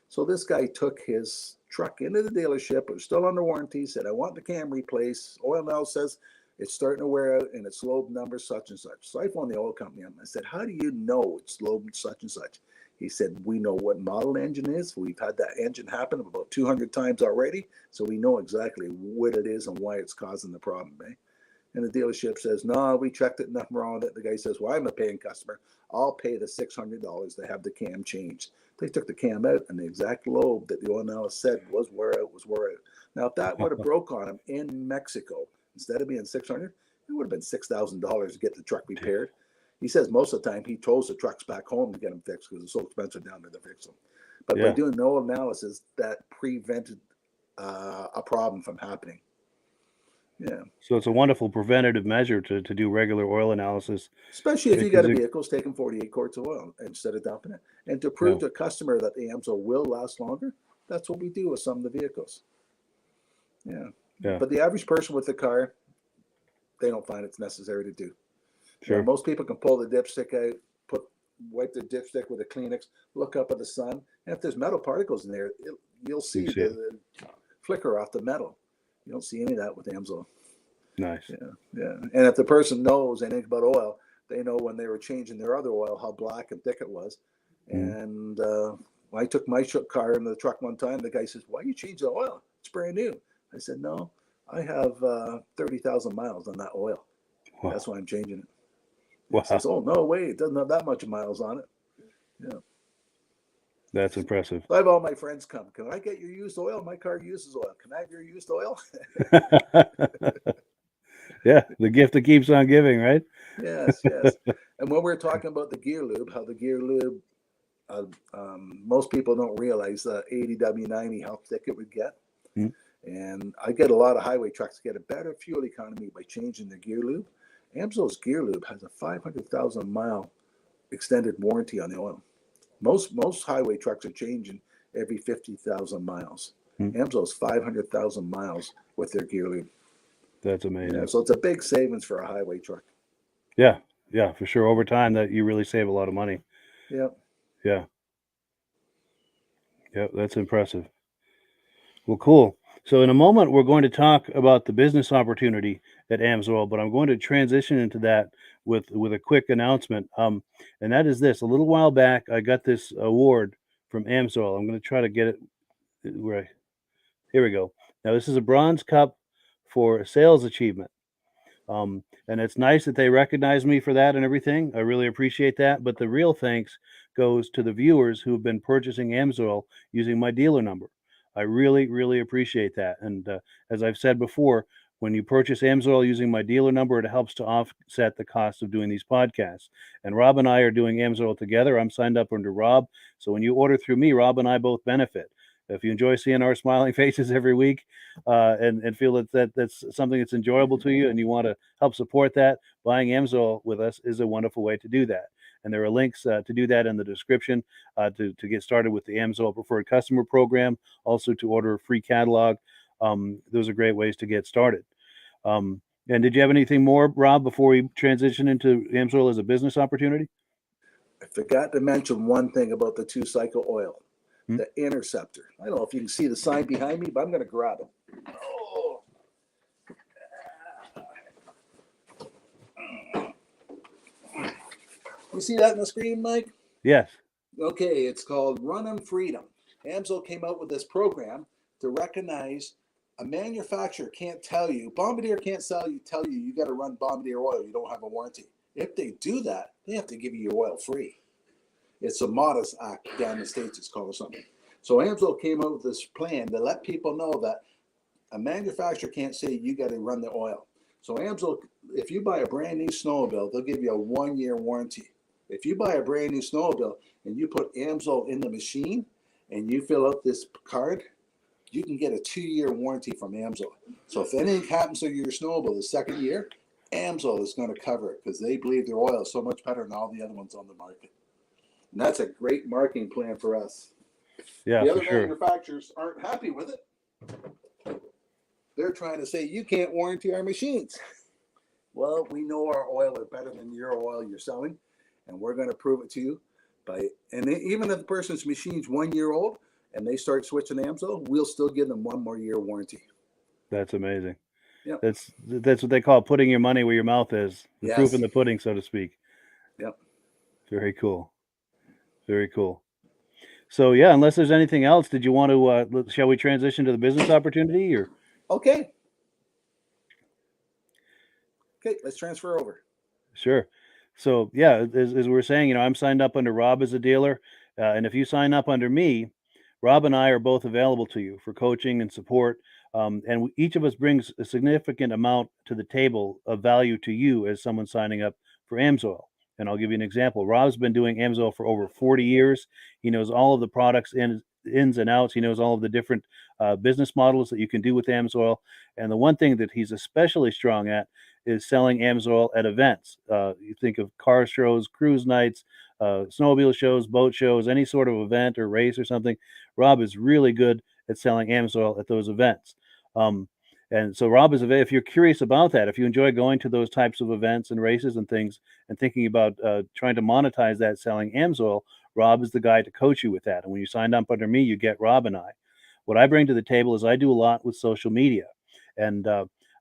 So this guy took his truck into the dealership. It was still under warranty. Said, I want the cam replaced. Oil now says it's starting to wear out, and it's low number such and such. So I phoned the oil company up, and I said, how do you know it's low such and such? He said, we know what model the engine is. We've had that engine happen about 200 times already, so we know exactly what it is and why it's causing the problem. And the dealership says, no, we checked it, nothing wrong with it. The guy says, well, I'm a paying customer. I'll pay the $600 to have the cam changed. They took the cam out, and the exact lobe that the oil analyst said was wear out. Now, if that would have broke on him in Mexico, instead of being $600, it would have been $6,000 to get the truck repaired. He says most of the time he tows the trucks back home to get them fixed because it's so expensive down there to fix them. But by doing no analysis, that prevented a problem from happening. Yeah. So it's a wonderful preventative measure to do regular oil analysis. Especially if you got a vehicle taking 48 quarts of oil instead of dumping it. And to prove to a customer that the AMSOIL will last longer, that's what we do with some of the vehicles. Yeah. Yeah. But the average person with a car, they don't find it's necessary to do. Sure. Most people can pull the dipstick out, wipe the dipstick with a Kleenex, look up at the sun, and if there's metal particles in there, you'll see the flicker off the metal. You don't see any of that with AMSOIL. Nice. Yeah. And if the person knows anything about oil, they know when they were changing their other oil how black and thick it was. And when I took my car in the truck one time, the guy says, "Why you change the oil? It's brand new." I said, "No, I have 30,000 miles on that oil. Wow. That's why I'm changing it." Wow. He says, "Oh, no way, it doesn't have that much miles on it." Yeah. That's impressive. I have all my friends come. "Can I get your used oil? My car uses oil. Can I have your used oil?" Yeah, the gift that keeps on giving, right? Yes. And when we're talking about the gear lube, how the gear lube, most people don't realize the 80W90, how thick it would get. And I get a lot of highway trucks get a better fuel economy by changing the gear lube. AMSOIL's gear lube has a 500,000 mile extended warranty on the oil. Most highway trucks are changing every 50,000 miles. AMSOIL's 500,000 miles with their gear lube. That's amazing. Yeah, so it's a big savings for a highway truck. Yeah, for sure. Over time, that you really save a lot of money. Yeah, that's impressive. Well, cool. So in a moment, we're going to talk about the business opportunity at AMSOIL, but I'm going to transition into that with a quick announcement. And that is this: a little while back, I got this award from AMSOIL. I'm going to try to get it right. Here we go. Now, this is a bronze cup for sales achievement. And it's nice that they recognize me for that and everything. I really appreciate that. But the real thanks goes to the viewers who have been purchasing AMSOIL using my dealer number. I really, really appreciate that. And as I've said before, when you purchase AMSOIL using my dealer number, it helps to offset the cost of doing these podcasts. And Rob and I are doing AMSOIL together. I'm signed up under Rob. So when you order through me, Rob and I both benefit. If you enjoy seeing our smiling faces every week and feel that's something that's enjoyable to you and you want to help support that, buying AMSOIL with us is a wonderful way to do that. And there are links to do that in the description to get started with the AMSOIL Preferred Customer Program, also to order a free catalog. Those are great ways to get started. And did you have anything more, Rob, before we transition into AMSOIL as a business opportunity? I forgot to mention one thing about the two-cycle oil. The Interceptor. I don't know if you can see the sign behind me, but I'm going to grab it. Oh. You see that on the screen, Mike? Yes. Okay, it's called Run-On Freedom. AMSOIL came out with this program to recognize a manufacturer can't tell you, Bombardier can't tell you got to run Bombardier oil, you don't have a warranty. If they do that, they have to give you your oil free. It's a modest act down in the States, it's called or something. So AMSOIL came out with this plan to let people know that a manufacturer can't say you got to run the oil. So AMSOIL, if you buy a brand new snowmobile, they'll give you a 1-year warranty. If you buy a brand new snowmobile and you put AMSOIL in the machine and you fill out this card, you can get a 2-year warranty from AMSOIL. So if anything happens to your snowmobile the second year, AMSOIL is going to cover it because they believe their oil is so much better than all the other ones on the market. And that's a great marketing plan for us. Yeah, the other for sure. manufacturers aren't happy with it. They're trying to say, you can't warranty our machines. Well, we know our oil is better than your oil you're selling, and we're going to prove it to you. And even if the person's machine's 1 year old and they start switching AMSOIL, we'll still give them 1 more year warranty. That's amazing. Yep. That's what they call putting your money where your mouth is. The proof in the pudding, so to speak. Yep. Very cool. Very cool. So yeah, unless there's anything else, did you want to? Shall we transition to the business opportunity? Or okay, let's transfer over. Sure. So yeah, as we're saying, I'm signed up under Rob as a dealer, and if you sign up under me, Rob and I are both available to you for coaching and support. And each of us brings a significant amount to the table of value to you as someone signing up for AMSOIL. And I'll give you an example. Rob's been doing AMSOIL for over 40 years. He knows all of the products ins and outs. He knows all of the different business models that you can do with AMSOIL. And the one thing that he's especially strong at is selling AMSOIL at events. You think of car shows, cruise nights, snowmobile shows, boat shows, any sort of event or race or something. Rob is really good at selling AMSOIL at those events. And so Rob is available if you're curious about that, if you enjoy going to those types of events and races and things and thinking about trying to monetize that selling AMSOIL, Rob is the guy to coach you with that. And when you sign up under me, you get Rob and I. What I bring to the table is I do a lot with social media, and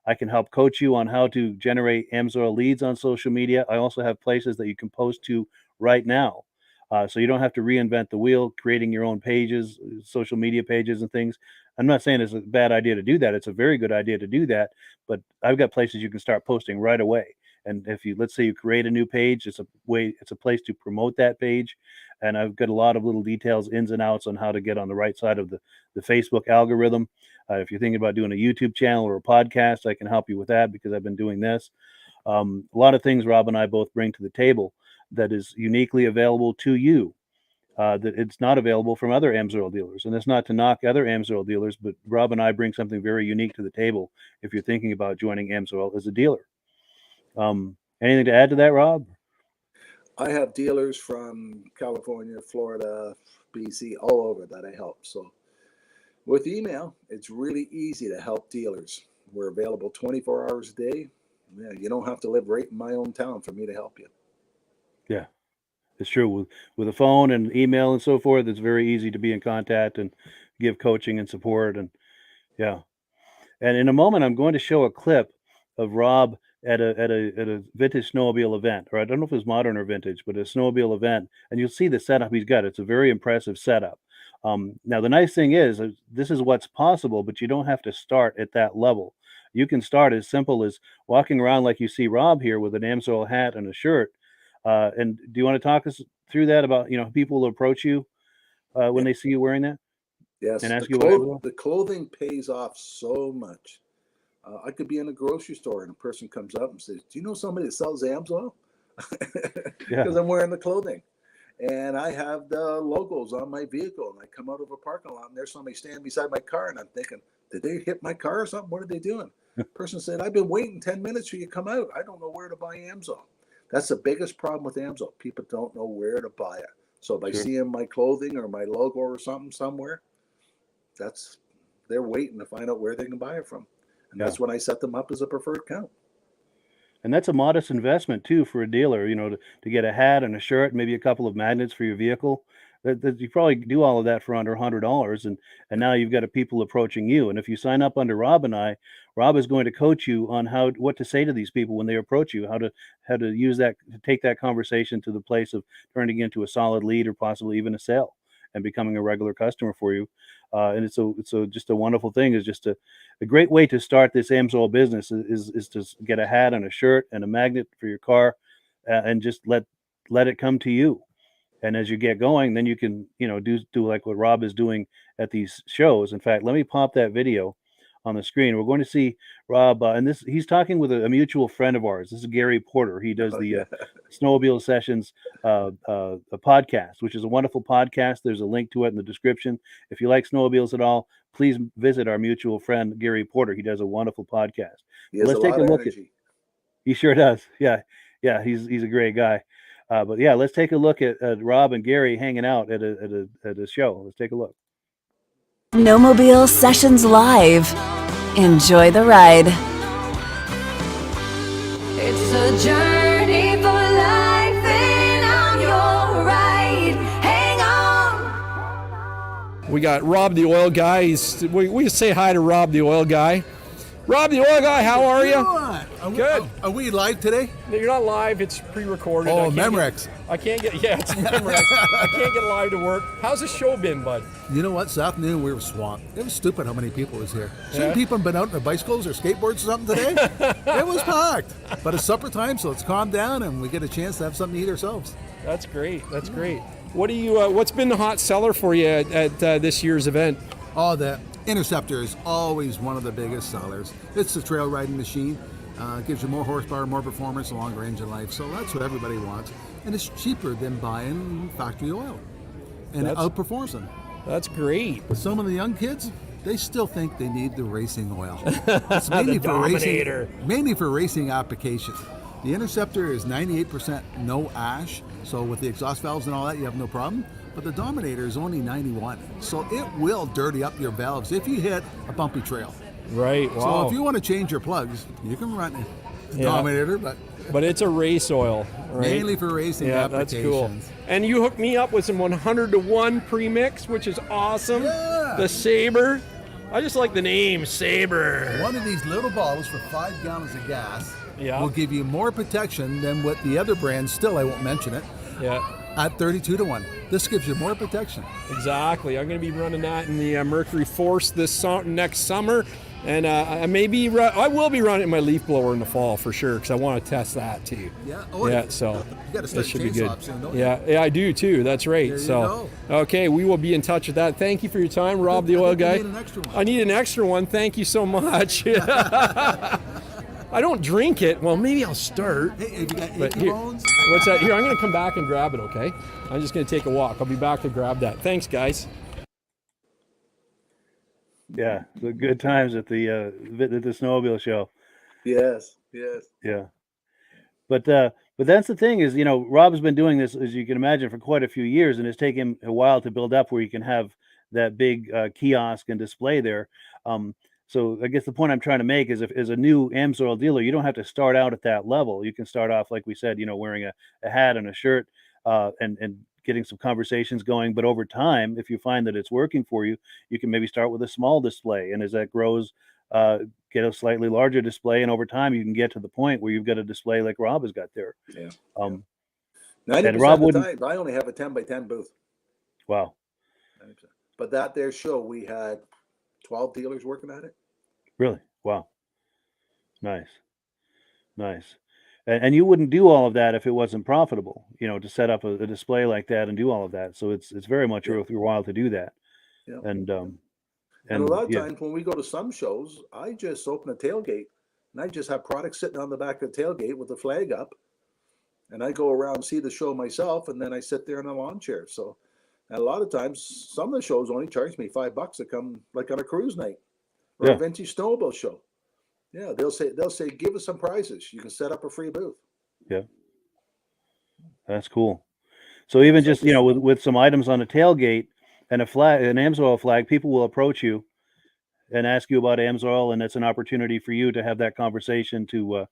I can help coach you on how to generate AMSOIL leads on social media. I also have places that you can post to right now. So you don't have to reinvent the wheel, creating your own pages, social media pages and things. I'm not saying it's a bad idea to do that. It's a very good idea to do that. But I've got places you can start posting right away. And if you, let's say you create a new page, it's a place to promote that page. And I've got a lot of little details, ins and outs on how to get on the right side of the Facebook algorithm. If you're thinking about doing a YouTube channel or a podcast, I can help you with that because I've been doing this. A lot of things Rob and I both bring to the table that is uniquely available to you, that it's not available from other AMSOIL dealers. And it's not to knock other AMSOIL dealers, but Rob and I bring something very unique to the table if you're thinking about joining AMSOIL as a dealer. Anything to add to that, Rob? I have dealers from California, Florida, BC, all over that I help. So with email, it's really easy to help dealers. We're available 24 hours a day. Yeah, you don't have to live right in my own town for me to help you. Yeah, it's true. With a phone and email and so forth, it's very easy to be in contact and give coaching and support. And yeah. And in a moment, I'm going to show a clip of Rob at a vintage snowmobile event, or I don't know if it's modern or vintage, but a snowmobile event, and you'll see the setup he's got. It's a very impressive setup. Now, the nice thing is this is what's possible, but you don't have to start at that level. You can start as simple as walking around like you see Rob here with an AMSOIL hat and a shirt. And do you want to talk us through that about, people will approach you when they see you wearing that? Yes, And ask the clothing pays off so much. I could be in a grocery store and a person comes up and says, "Do you know somebody that sells AMSOIL?" Because I'm wearing the clothing. And I have the logos on my vehicle. And I come out of a parking lot and there's somebody standing beside my car. And I'm thinking, did they hit my car or something? What are they doing? The person said, "I've been waiting 10 minutes for you to come out. I don't know where to buy AMSOIL." That's the biggest problem with AMSOIL. People don't know where to buy it. So by seeing my clothing or my logo or something somewhere, they're waiting to find out where they can buy it from. And that's when I set them up as a preferred account. And that's a modest investment too for a dealer, to get a hat and a shirt, maybe a couple of magnets for your vehicle. That you probably do all of that for under $100, and now you've got people approaching you. And if you sign up under Rob and I, Rob is going to coach you on what to say to these people when they approach you, how to use that, to take that conversation to the place of turning into a solid lead or possibly even a sale and becoming a regular customer for you. And it's just a wonderful thing. It's just a great way to start this AMSOIL business is to get a hat and a shirt and a magnet for your car, and just let it come to you. And as you get going, then you can, do like what Rob is doing at these shows. In fact, let me pop that video on the screen. We're going to see Rob, and he's talking with a mutual friend of ours. This is Gary Porter. He does the Snowmobile Sessions a podcast, which is a wonderful podcast. There's a link to it in the description. If you like snowmobiles at all, please visit our mutual friend Gary Porter. He does a wonderful podcast. Let's take a look at. He sure does. Yeah, he's a great guy. But yeah, let's take a look at Rob and Gary hanging out at a show. Let's take a look. Snowmobile Sessions Live. Enjoy the ride. It's a journey for life, and I'm your ride. Hang on. We got Rob the Oil Guy. We say hi to Rob the Oil Guy. Rob the Oil Guy, how are you? Good. Are we live today? No, you're not live. It's pre-recorded. Oh, Memorex. It's Memorex. I can't get live to work. How's the show been, bud? You know what? This afternoon we were swamped. It was stupid how many people was here. Shouldn't people have been out on their bicycles or skateboards or something today? It was packed. But it's supper time, so let's calm down and we get a chance to have something to eat ourselves. That's great. That's great. What do you? What's been the hot seller for you at this year's event? Oh, the Interceptor is always one of the biggest sellers. It's the trail riding machine. Gives you more horsepower, more performance, a longer engine life. So that's what everybody wants. And it's cheaper than buying factory oil. And it outperforms them. That's great. But some of the young kids, they still think they need the racing oil. It's mainly for racing applications. The Interceptor is 98% no ash. So with the exhaust valves and all that, you have no problem. But the Dominator is only 91. So it will dirty up your valves if you hit a bumpy trail. Right. So Wow. if you want to change your plugs, you can run the Yeah. Dominator, but But it's a race oil, right? mainly for racing Yeah, that's cool. applications. And you hooked me up with some 100-to-1 premix, which is awesome. Yeah. The Sabre. I just like the name Sabre. One of these little bottles for 5 gallons of gas Yeah. will give you more protection than what the other brands, still I won't mention it, Yeah, at 32-to-1. This gives you more protection. exactly. I'm going to be running that in the Mercury Force next summer. And I will be running my leaf blower in the fall for sure, because I want to test that too. Yeah. Oh, Yeah, so you got to start it should be good. chainsaw soon, don't you? Yeah, I do too. That's right. There you So, okay, we will be in touch with that. Thank you for your time, Rob, the I oil think you guy. need an extra one. I need an extra one. Thank you so much. I don't drink it. Well, maybe I'll start. Hey, have you got But achy here, bones? what's that? Here, I'm going to come back and grab it. Okay, I'm just going to take a walk. I'll be back to grab that. Thanks, guys. Yeah, the good times at the snowmobile show. Yes. Yeah, but that's the thing is, Rob's been doing this, as you can imagine, for quite a few years, and it's taken him a while to build up where you can have that big kiosk and display there. So I guess the point I'm trying to make is, if as a new AMSOIL dealer, you don't have to start out at that level. You can start off, like we said, wearing a hat and a shirt, and getting some conversations going. But over time, if you find that it's working for you, you can maybe start with a small display, and as that grows, get a slightly larger display, and over time you can get to the point where you've got a display like Rob has got there. Yeah. 90% Rob of the time, I only have a 10x10 booth. Wow. 90%. But that there show, we had 12 dealers working at it. Really? Wow. Nice. And you wouldn't do all of that if it wasn't profitable, to set up a display like that and do all of that. So it's very much worth your while to do that. Yeah. And a lot of times when we go to some shows, I just open a tailgate and I just have products sitting on the back of the tailgate with the flag up. And I go around and see the show myself, and then I sit there in a lawn chair. So, and a lot of times, some of the shows only charge me $5 to come, like on a cruise night or a vintage snowmobile show. Yeah, they'll say, give us some prizes. You can set up a free booth. Yeah, that's cool. So even just with some items on a tailgate and a flag, an AMSOIL flag, people will approach you and ask you about AMSOIL, and it's an opportunity for you to have that conversation to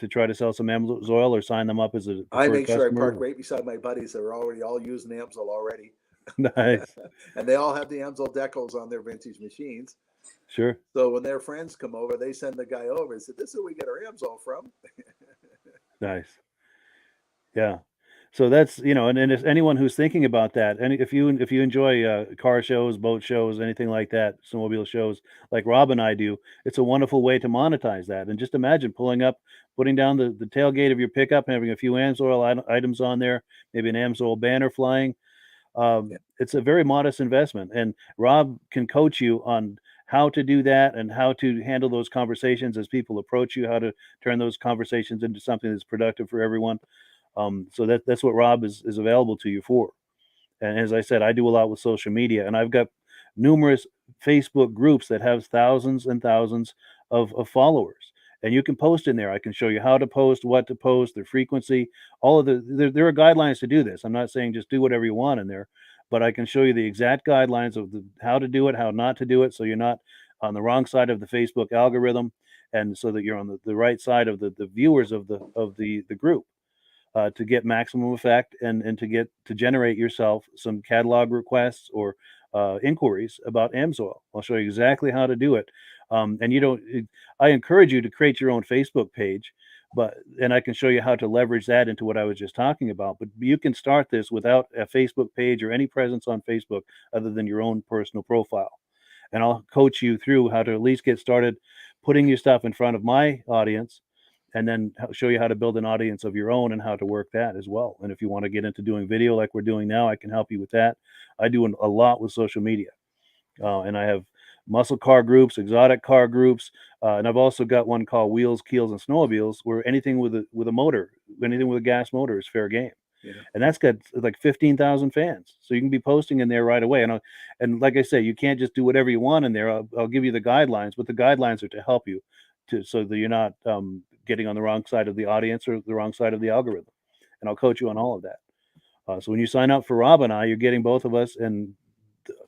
try to sell some AMSOIL or sign them up as a I make sure I customer. park right beside my buddies that are already all using AMSOIL already. Nice. And they all have the AMSOIL decals on their vintage machines. Sure. So when their friends come over, they send the guy over and say, "This is where we get our AMSOIL from." Nice. Yeah. So that's, and if anyone who's thinking about that, and if you enjoy car shows, boat shows, anything like that, snowmobile shows like Rob and I do, it's a wonderful way to monetize that. And just imagine putting down the tailgate of your pickup and having a few AMSOIL items on there, maybe an AMSOIL banner flying. It's a very modest investment, and Rob can coach you on how to do that and how to handle those conversations as people approach you, how to turn those conversations into something that's productive for everyone. So that's what Rob is available to you for. And as I said, I do a lot with social media, and I've got numerous Facebook groups that have thousands and thousands of followers. And you can post in there. I can show you how to post, what to post, their frequency, all of there are guidelines to do this. I'm not saying just do whatever you want in there, but I can show you the exact guidelines of how to do it, how not to do it, so you're not on the wrong side of the Facebook algorithm, and so that you're on the right side of the viewers of the group, to get maximum effect and to generate yourself some catalog requests or inquiries about AMSOIL. I'll show you exactly how to do it. I encourage you to create your own Facebook page, and I can show you how to leverage that into what I was just talking about. But you can start this without a Facebook page or any presence on Facebook other than your own personal profile. And I'll coach you through how to at least get started putting your stuff in front of my audience, and then show you how to build an audience of your own and how to work that as well. And if you want to get into doing video like we're doing now, I can help you with that. I do a lot with social media, and I have muscle car groups, exotic car groups, and I've also got one called Wheels, Keels, and Snowmobiles, where anything with a motor, anything with a gas motor is fair game. Yeah. And that's got like 15,000 fans, so you can be posting in there right away. And like I say, you can't just do whatever you want in there. I'll give you the guidelines, but the guidelines are to help you so that you're not getting on the wrong side of the audience or the wrong side of the algorithm. And I'll coach you on all of that. So when you sign up for Rob and I, you're getting both of us and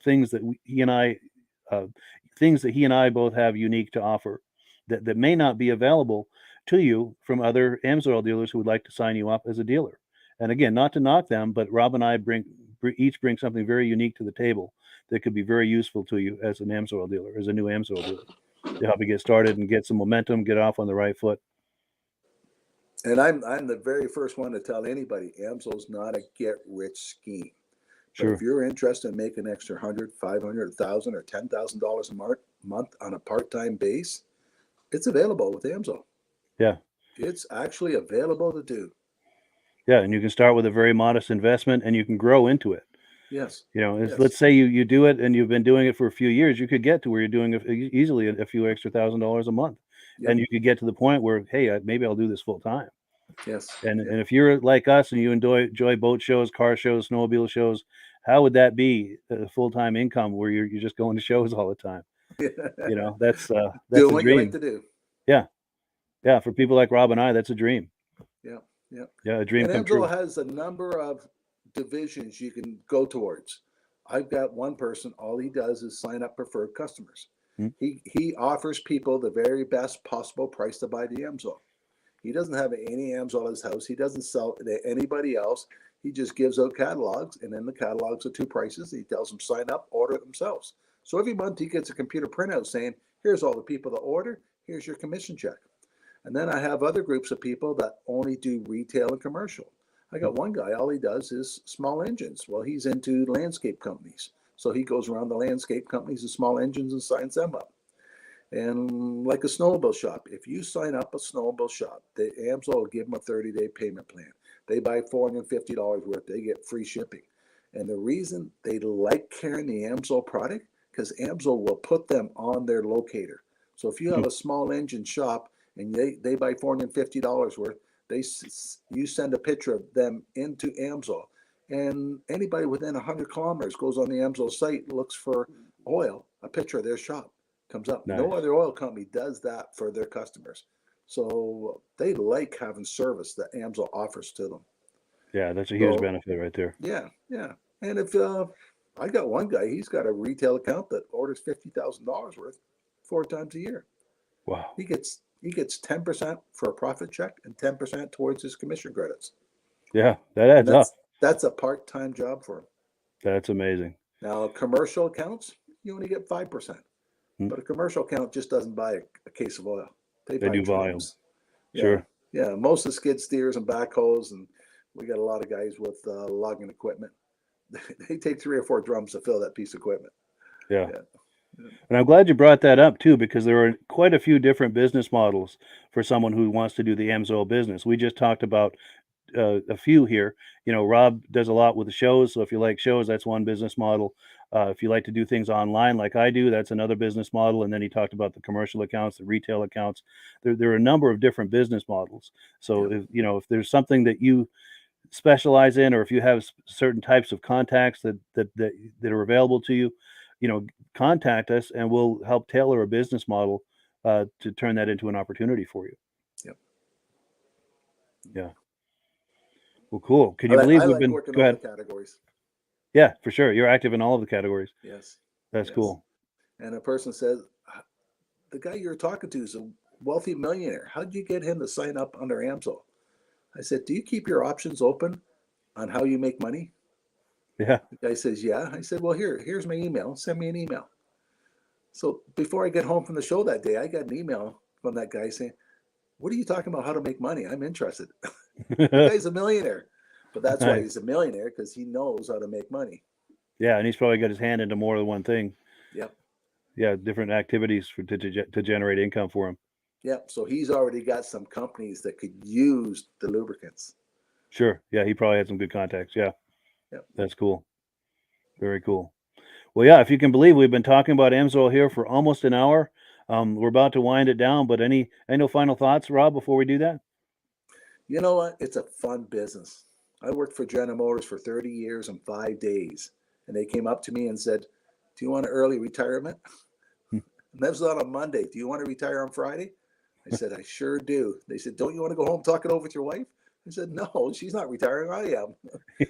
things that he and I things that he and I both have unique to offer that may not be available to you from other AMSOIL dealers who would like to sign you up as a dealer. And again, not to knock them, but Rob and I each bring something very unique to the table that could be very useful to you as an AMSOIL dealer, as a new AMSOIL dealer, to help you get started and get some momentum, get off on the right foot. And I'm the very first one to tell anybody, AMSOIL's not a get-rich scheme. But if you're interested in making an extra $100, $500, $1,000, or $10,000 a month on a part-time base, it's available with AMSOIL. Yeah. It's actually available to do. Yeah, and you can start with a very modest investment and you can grow into it. Yes. You know, Yes. let's say you do it and you've been doing it for a few years, you could get to where you're doing easily a few extra $1,000 a month. Yep. And you could get to the point where, hey, maybe I'll do this full time. Yes. And if you're like us and you enjoy boat shows, car shows, snowmobile shows, how would that be a full-time income where you're just going to shows all the time? You know, that's a Doing what dream. you like to do. Yeah, for people like Rob and I, that's a dream. Yeah, a dream and come true. AMSOIL has a number of divisions you can go towards. I've got one person, all he does is sign up preferred customers. He offers people the very best possible price to buy the AMSOIL. He doesn't have any AMSOIL at his house. He doesn't sell to anybody else. He just gives out catalogs, and then the catalogs are two prices. He tells them sign up, order it themselves. So every month he gets a computer printout saying, here's all the people that order, here's your commission check. And then I have other groups of people that only do retail and commercial. I got one guy, all he does is small engines. Well, he's into landscape companies. So he goes around the landscape companies and small engines and signs them up. And like a snowmobile shop, if you sign up a snowmobile shop, the AMSOIL will give them a 30-day payment plan. They buy $450 worth, they get free shipping. And the reason they like carrying the AMSOIL product, because AMSOIL will put them on their locator. So if you have a small engine shop and they buy $450 worth, you send a picture of them into AMSOIL, and anybody within 100 kilometers goes on the AMSOIL site, looks for oil, a picture of their shop comes up. Nice. No other oil company does that for their customers. So they like having service that AMSOIL offers to them. Yeah, that's a huge benefit right there. Yeah. And if I got one guy, he's got a retail account that orders $50,000 worth 4 times a year. Wow. He gets 10% for a profit check and 10% towards his commission credits. Yeah, that adds up. That's a part-time job for him. That's amazing. Now, commercial accounts, you only get 5%. But a commercial account just doesn't buy a case of oil. They buy do drums. volume. Yeah. Sure. Yeah, most of the skid steers and backhoes, and we got a lot of guys with logging equipment. They take 3 or 4 drums to fill that piece of equipment. Yeah. And I'm glad you brought that up too, because there are quite a few different business models for someone who wants to do the AMSOIL business. We just talked about a few here. You know, Rob does a lot with the shows. So if you like shows, that's one business model. If you like to do things online like I do, that's another business model. And then he talked about the commercial accounts, the retail accounts. There are a number of different business models. So if there's something that you specialize in, or if you have certain types of contacts that are available to you, contact us and we'll help tailor a business model to turn that into an opportunity for you. Yep. Yeah. Well, cool. Can you believe we've been working go ahead. all the categories. Yeah, for sure. You're active in all of the categories. Yes. That's cool. And a person says, the guy you're talking to is a wealthy millionaire. How did you get him to sign up under AMSOIL? I said, do you keep your options open on how you make money? Yeah. The guy says, yeah. I said, well, here's my email. Send me an email. So before I get home from the show that day, I got an email from that guy saying, what are you talking about? How to make money? I'm interested. The guy's a millionaire. But that's why he's a millionaire, because he knows how to make money. Yeah, and he's probably got his hand into more than one thing. Yep. Yeah, different activities to generate income for him. Yep. So he's already got some companies that could use the lubricants. Sure. Yeah, he probably had some good contacts. Yeah. Yep. That's cool. Very cool. Well, yeah, if you can believe, we've been talking about AMSOIL here for almost an hour. We're about to wind it down, but any final thoughts, Rob, before we do that? You know what? It's a fun business. I worked for General Motors for 30 years and 5 days. And they came up to me and said, do you want an early retirement? And that was on a Monday. Do you want to retire on Friday? I said, I sure do. They said, don't you want to go home, talk it over with your wife? I said, no, she's not retiring. I am.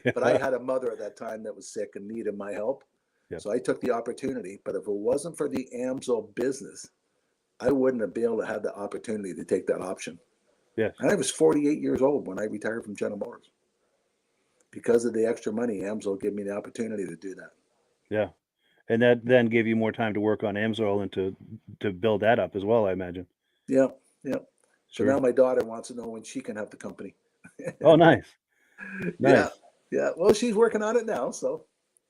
But I had a mother at that time that was sick and needed my help. Yep. So I took the opportunity. But if it wasn't for the AMSOIL business, I wouldn't have been able to have the opportunity to take that option. Yes. And I was 48 years old when I retired from General Motors. Because of the extra money, AMSOIL gave me the opportunity to do that. Yeah. And that then gave you more time to work on AMSOIL and to build that up as well, I imagine. Yeah, yeah. So Sure. now my daughter wants to know when she can have the company. Oh, nice. Nice. Yeah, yeah. Well, she's working on it now, so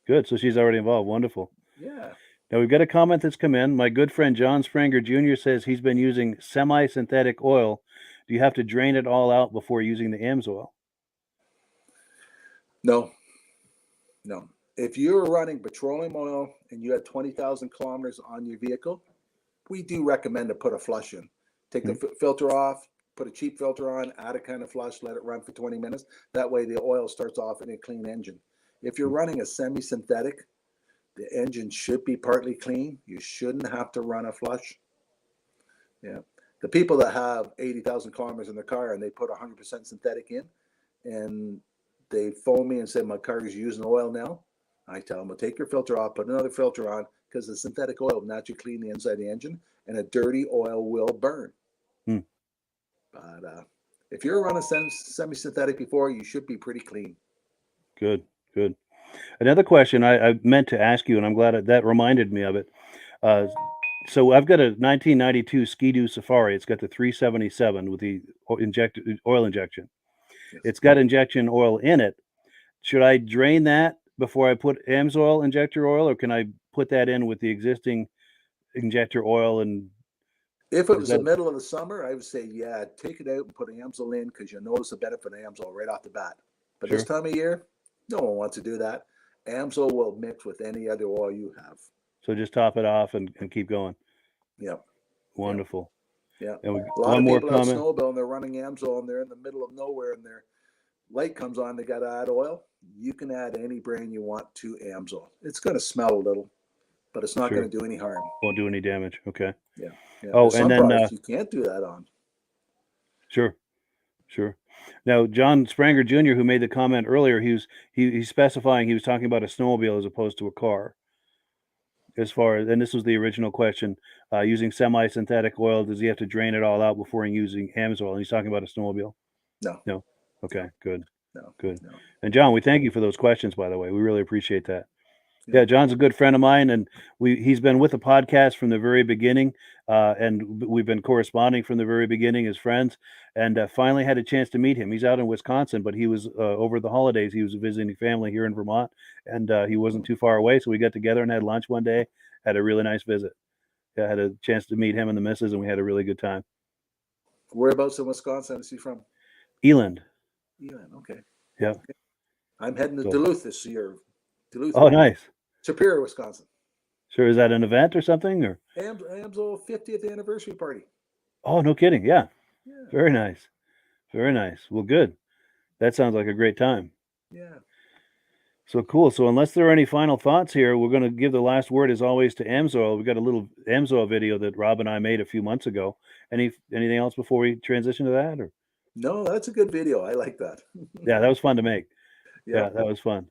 Good. So she's already involved. Wonderful. yeah. Now we've got a comment that's come in. My good friend John Spranger Jr. says he's been using semi-synthetic oil. Do you have to drain it all out before using the AMSOIL? No, no. If you're running petroleum oil and you had 20,000 kilometers on your vehicle, we do recommend to put a flush in. Take the filter off, put a cheap filter on, add a kind of flush, let it run for 20 minutes. That way the oil starts off in a clean engine. If you're running a semi-synthetic, the engine should be partly clean. You shouldn't have to run a flush. Yeah. The people that have 80,000 kilometers in their car and they put 100% synthetic in and they phone me and say, my car is using oil now. I tell them, well, take your filter off, put another filter on, because the synthetic oil will naturally clean the inside of the engine and a dirty oil will burn. But if you're running semi-synthetic before, you should be pretty clean. Good, good. Another question I meant to ask you, and I'm glad that reminded me of it. So I've got a 1992 Ski-Doo Safari. It's got the 377 with the oil injection. Yes. It's got injection oil in it. Should I drain that before I put AMSOIL injector oil, or can I put that in with the existing injector oil? And if it was the middle of the summer, I would say, yeah, take it out and put AMSOIL in because you'll notice the benefit of AMSOIL right off the bat. But Sure. This time of year, no one wants to do that. AMSOIL will mix with any other oil you have. So just top it off and keep going. Yeah. Wonderful. Yeah. And A lot one of more people have comment. snowmobile and they're running AMSOIL and they're in the middle of nowhere and their light comes on, they got to add oil. You can add any brand you want to AMSOIL. It's going to smell a little, but it's not Sure. going to do any harm. Won't do any damage. Okay. Yeah. Yeah. Oh, There's and some then products you can't do that on. Sure. Now, John Spranger Jr., who made the comment earlier, he's specifying he was talking about a snowmobile as opposed to a car. As far as, and this was the original question, using semi-synthetic oil, does he have to drain it all out before using AMSOIL? And he's talking about a snowmobile. No. Okay. Good. No. Good. No. And John, we thank you for those questions, by the way. We really appreciate that. Yeah, John's a good friend of mine, and he's been with the podcast from the very beginning, and we've been corresponding from the very beginning as friends, and finally had a chance to meet him. He's out in Wisconsin, but he was over the holidays. He was visiting family here in Vermont, and he wasn't too far away, so we got together and had lunch one day. Had a really nice visit. Yeah, I had a chance to meet him and the missus, and we had a really good time. Whereabouts in Wisconsin is he from? Eland. Eland, okay. Yeah. Okay. I'm heading to Duluth this year. Duluth. Oh, nice. Superior, Wisconsin. Sure. Is that an event or something? Or AMSOIL 50th anniversary party. Oh, no kidding. Yeah. Yeah. Very nice. Very nice. Well, good. That sounds like a great time. Yeah. So cool. So unless there are any final thoughts here, we're going to give the last word as always to AMSOIL. We've got a little AMSOIL video that Rob and I made a few months ago. Anything else before we transition to that? Or no, that's a good video. I like that. Yeah, that was fun to make. Yeah, that was fun.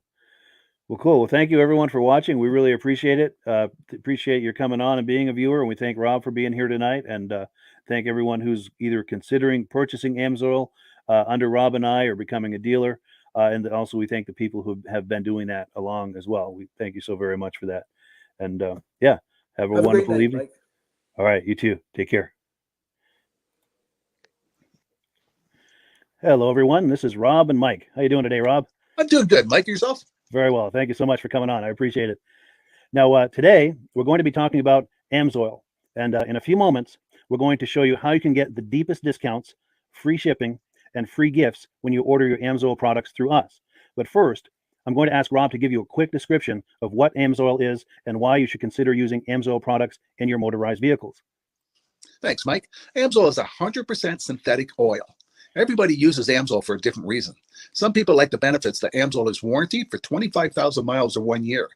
Well, cool. Well, thank you everyone for watching. We really appreciate it. Appreciate your coming on and being a viewer. And we thank Rob for being here tonight. And thank everyone who's either considering purchasing AMSOIL under Rob and I or becoming a dealer. And also we thank the people who have been doing that along as well. We thank you so very much for that. And have a wonderful evening. Mike. All right. You too. Take care. Hello, everyone. This is Rob and Mike. How you doing today, Rob? I'm doing good. Mike, yourself? Very well. Thank you so much for coming on. I appreciate it. Now, today, we're going to be talking about AMSOIL. And in a few moments, we're going to show you how you can get the deepest discounts, free shipping, and free gifts when you order your AMSOIL products through us. But first, I'm going to ask Rob to give you a quick description of what AMSOIL is and why you should consider using AMSOIL products in your motorized vehicles. Thanks, Mike. AMSOIL is 100% synthetic oil. Everybody uses AMSOIL for a different reason. Some people like the benefits that AMSOIL is warranted for 25,000 miles or 1 year.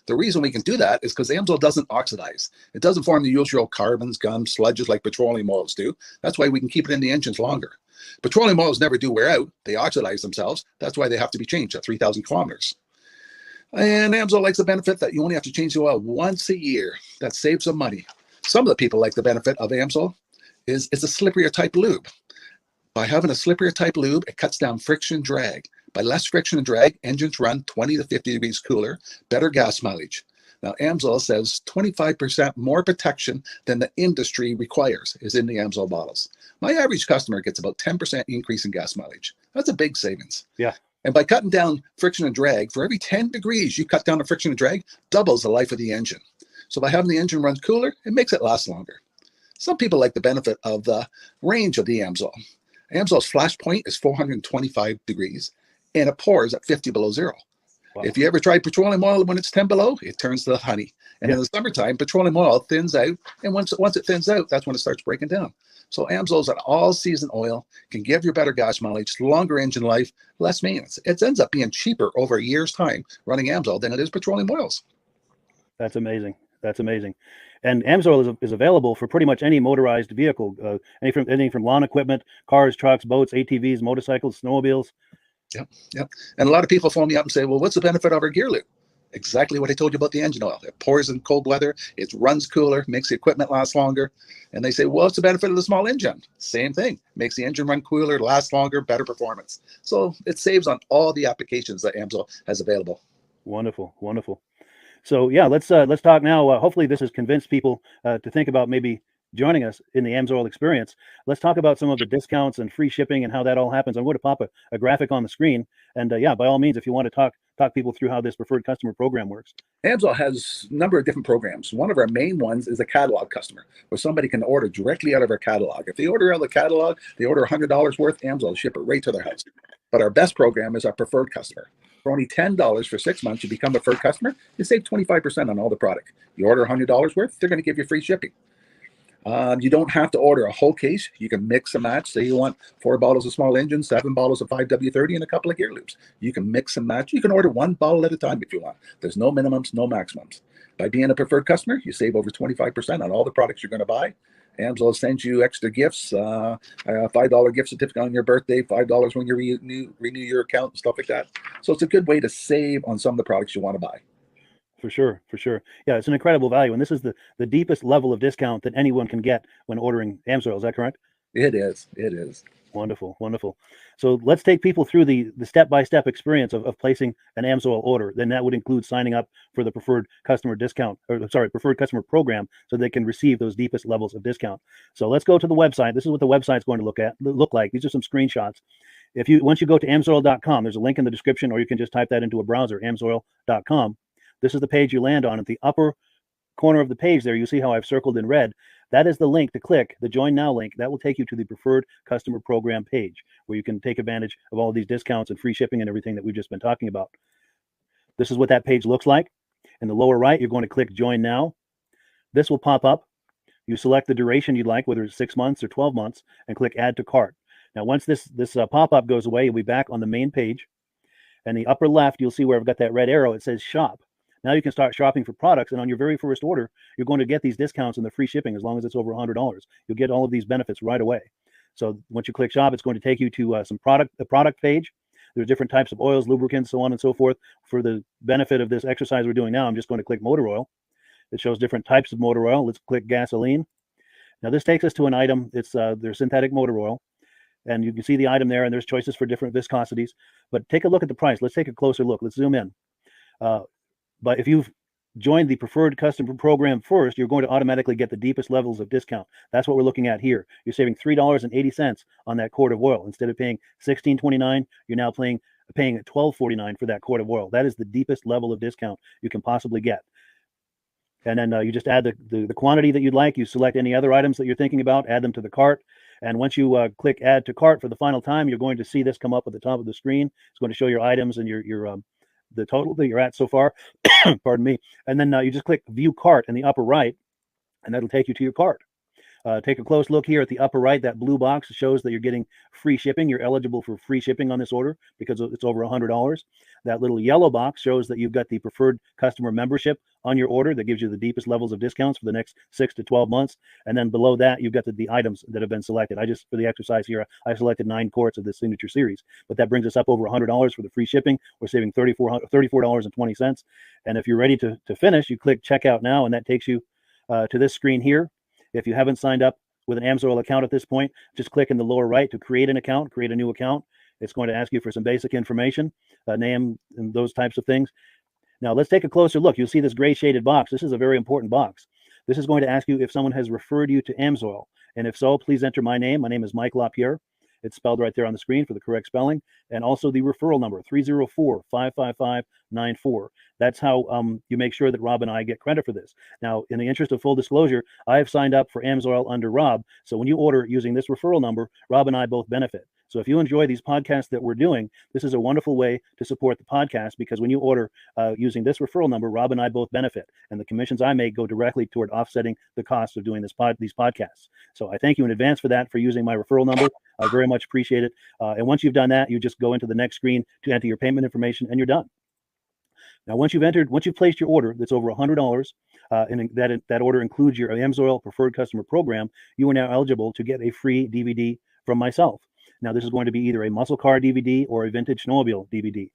The reason we can do that is because AMSOIL doesn't oxidize. It doesn't form the usual carbons, gums, sludges like petroleum oils do. That's why we can keep it in the engines longer. Petroleum oils never do wear out. They oxidize themselves. That's why they have to be changed at 3,000 kilometers. And AMSOIL likes the benefit that you only have to change the oil once a year. That saves some money. Some of the people like the benefit of AMSOIL is it's a slipperier type lube. By having a slipperier type lube, it cuts down friction drag. By less friction and drag, engines run 20 to 50 degrees cooler, better gas mileage. Now, AMSOIL says 25% more protection than the industry requires is in the AMSOIL bottles. My average customer gets about 10% increase in gas mileage. That's a big savings. Yeah. And by cutting down friction and drag, for every 10 degrees you cut down the friction and drag, doubles the life of the engine. So by having the engine run cooler, it makes it last longer. Some people like the benefit of the range of the AMSOIL. AMSOIL's flash point is 425 degrees, and it pours at 50 below zero. Wow. If you ever tried petroleum oil when it's 10 below, it turns to honey. And in the summertime, petroleum oil thins out. And once it thins out, that's when it starts breaking down. So AMSOIL's an all-season oil, can give you better gas mileage, longer engine life, less maintenance. It ends up being cheaper over a year's time running AMSOIL than it is petroleum oils. That's amazing. That's amazing. And AMSOIL is available for pretty much any motorized vehicle, anything from lawn equipment, cars, trucks, boats, ATVs, motorcycles, snowmobiles. Yep. And a lot of people phone me up and say, well, what's the benefit of our gear lube? Exactly what I told you about the engine oil. It pours in cold weather, it runs cooler, makes the equipment last longer. And they say, well, what's the benefit of the small engine? Same thing. Makes the engine run cooler, last longer, better performance. So it saves on all the applications that AMSOIL has available. Wonderful, wonderful. So yeah, let's talk now. Hopefully this has convinced people to think about maybe joining us in the AMSOIL experience. Let's talk about some of the discounts and free shipping and how that all happens. I'm going to pop a graphic on the screen. And yeah, by all means, if you want to talk people through how this preferred customer program works. AMSOIL has a number of different programs. One of our main ones is a catalog customer, where somebody can order directly out of our catalog. If they order out of the catalog, they order $100 worth, AMSOIL will ship it right to their house. But our best program is our preferred customer. For only $10 for 6 months, you become a preferred customer, you save 25% on all the product. You order $100 worth, they're going to give you free shipping. You don't have to order a whole case. You can mix and match. Say you want 4 bottles of small engine, 7 bottles of 5W30, and a couple of gear loops. You can mix and match. You can order 1 bottle at a time if you want. There's no minimums, no maximums. By being a preferred customer, you save over 25% on all the products you're going to buy. AMSOIL sends you extra gifts, a $5 gift certificate on your birthday, $5 when you renew your account, and stuff like that. So it's a good way to save on some of the products you want to buy. For sure, for sure. Yeah, it's an incredible value. And this is the deepest level of discount that anyone can get when ordering AMSOIL. Is that correct? It is. It is. Wonderful, wonderful. So let's take people through the step-by-step experience of placing an AMSOIL order. Then that would include signing up for the preferred customer discount, or sorry, preferred customer program, so they can receive those deepest levels of discount. So let's go to the website. This is what the website's going to look like. These are some screenshots. Once you go to AMSOIL.com, there's a link in the description, or you can just type that into a browser, AMSOIL.com. This is the page you land on. At the upper corner of the page there, you see how I've circled in red. That is the link to click, the Join Now link. That will take you to the preferred customer program page, where you can take advantage of all of these discounts and free shipping and everything that we've just been talking about. This is what that page looks like. In the lower right, you're going to click Join Now. This will pop up. You select the duration you'd like, whether it's 6 months or 12 months, and click Add to Cart. Now, once this pop-up goes away, you'll be back on the main page. And the upper left, you'll see where I've got that red arrow. It says Shop. Now you can start shopping for products, and on your very first order, you're going to get these discounts and the free shipping as long as it's over $100. You'll get all of these benefits right away. So once you click Shop, it's going to take you to the product page. There's different types of oils, lubricants, so on and so forth. For the benefit of this exercise we're doing now, I'm just going to click motor oil. It shows different types of motor oil. Let's click gasoline. Now this takes us to an item. It's their synthetic motor oil. And you can see the item there, and there's choices for different viscosities. But take a look at the price. Let's take a closer look. Let's zoom in. But if you've joined the preferred customer program first, you're going to automatically get the deepest levels of discount. That's what we're looking at here. You're saving $3.80 on that quart of oil. Instead of paying $16.29, you're now paying $12.49 for that quart of oil. That is the deepest level of discount you can possibly get. And then you just add the quantity that you'd like. You select any other items that you're thinking about, add them to the cart. And once you click Add to Cart for the final time, you're going to see this come up at the top of the screen. It's going to show your items and your the total that you're at so far. Pardon me. And then you just click View Cart in the upper right, and that'll take you to your cart. Take a close look here at the upper right. That blue box shows that you're getting free shipping. You're eligible for free shipping on this order because it's over $100. That little yellow box shows that you've got the preferred customer membership on your order that gives you the deepest levels of discounts for the next 6 to 12 months. And then below that, you've got the items that have been selected. For the exercise here, I selected 9 quarts of the signature series, but that brings us up over $100 for the free shipping. We're saving $34.20. And if you're ready to finish, you click checkout now, and that takes you to this screen here. If you haven't signed up with an AMSOIL account at this point, just click in the lower right to create an account, create a new account. It's going to ask you for some basic information, name, and those types of things. Now let's take a closer look. You'll see this gray shaded box. This is a very important box. This is going to ask you if someone has referred you to AMSOIL. And if so, please enter my name. My name is Mike LaPierre. It's spelled right there on the screen for the correct spelling. And also the referral number, 304-555-94. That's how you make sure that Rob and I get credit for this. Now, in the interest of full disclosure, I have signed up for AMSOIL under Rob. So when you order using this referral number, Rob and I both benefit. So if you enjoy these podcasts that we're doing, this is a wonderful way to support the podcast, because when you order using this referral number, Rob and I both benefit. And the commissions I make go directly toward offsetting the cost of doing these podcasts. So I thank you in advance for that, for using my referral number. I very much appreciate it. And once you've done that, you just go into the next screen to enter your payment information, and you're done. Now, once you've placed your order that's over $100, and that order includes your AMSOIL Preferred Customer Program, you are now eligible to get a free DVD from myself. Now, this is going to be either a muscle car DVD or a vintage snowmobile DVD.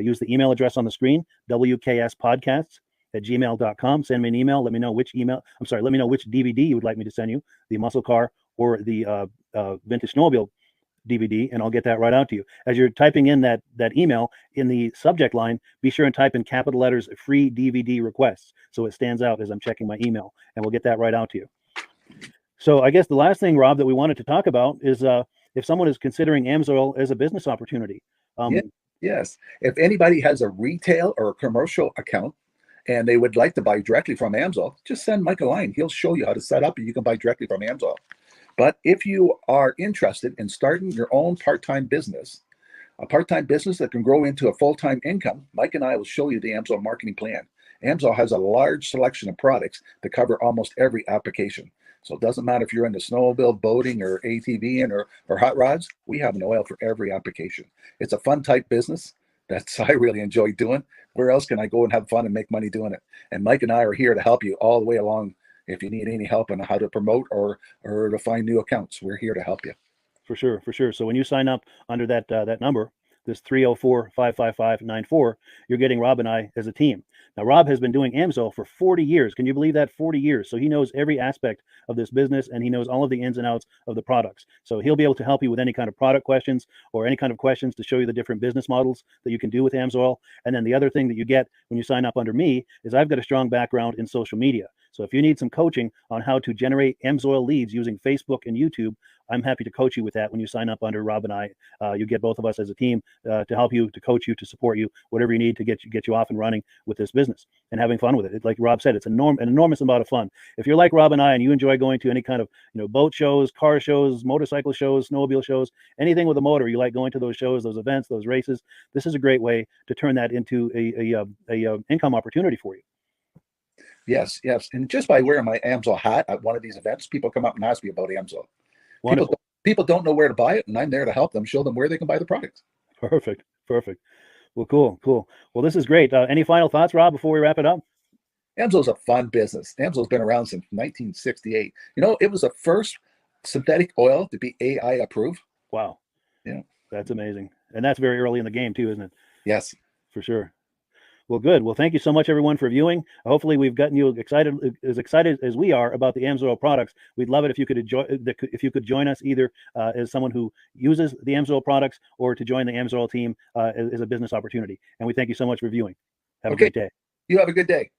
Use the email address on the screen, wkspodcasts@gmail.com. Send me an email. Let me know which DVD you would like me to send you, the muscle car or the vintage snowmobile DVD, and I'll get that right out to you. As you're typing in that email, in the subject line, be sure and type in capital letters, free DVD requests, so it stands out as I'm checking my email, and we'll get that right out to you. So I guess the last thing, Rob, that we wanted to talk about is if someone is considering AMSOIL as a business opportunity. Yes. If anybody has a retail or a commercial account and they would like to buy directly from AMSOIL, just send Mike a line. He'll show you how to set up, and you can buy directly from AMSOIL. But if you are interested in starting your own part-time business, a part-time business that can grow into a full-time income, Mike and I will show you the AMSOIL marketing plan. AMSOIL has a large selection of products that cover almost every application. So it doesn't matter if you're into snowmobile, boating, or ATVing, or hot rods. We have an oil for every application. It's a fun type business that's I really enjoy doing. Where else can I go and have fun and make money doing it? And Mike and I are here to help you all the way along. If you need any help on how to promote or to find new accounts, we're here to help you. For sure. So when you sign up under that number, this 304-555-94, you're getting Rob and I as a team. Now, Rob has been doing AMSOIL for 40 years. Can you believe that? 40 years. So he knows every aspect of this business, and he knows all of the ins and outs of the products. So he'll be able to help you with any kind of product questions or any kind of questions to show you the different business models that you can do with AMSOIL. And then the other thing that you get when you sign up under me is I've got a strong background in social media. So if you need some coaching on how to generate AMSOIL leads using Facebook and YouTube, I'm happy to coach you with that when you sign up under Rob and I. You get both of us as a team to help you, to coach you, to support you, whatever you need to get you off and running with this business and having fun with it. Like Rob said, it's an enormous amount of fun. If you're like Rob and I and you enjoy going to any kind of boat shows, car shows, motorcycle shows, snowmobile shows, anything with a motor, you like going to those shows, those events, those races, this is a great way to turn that into a income opportunity for you. Yes. And just by wearing my AMSOIL hat at one of these events, people come up and ask me about AMSOIL. People don't know where to buy it, and I'm there to help them, show them where they can buy the product. Perfect. Well, cool. Well, this is great. Any final thoughts, Rob, before we wrap it up? AMSOIL's a fun business. AMSOIL's been around since 1968. It was the first synthetic oil to be AI approved. Wow. Yeah. That's amazing. And that's very early in the game too, isn't it? Yes. For sure. Well, good. Well, thank you so much, everyone, for viewing. Hopefully, we've gotten you excited as we are about the AMSOIL products. We'd love it if you could join us either as someone who uses the AMSOIL products or to join the AMSOIL team as a business opportunity. And we thank you so much for viewing. Have a great day. You have a good day.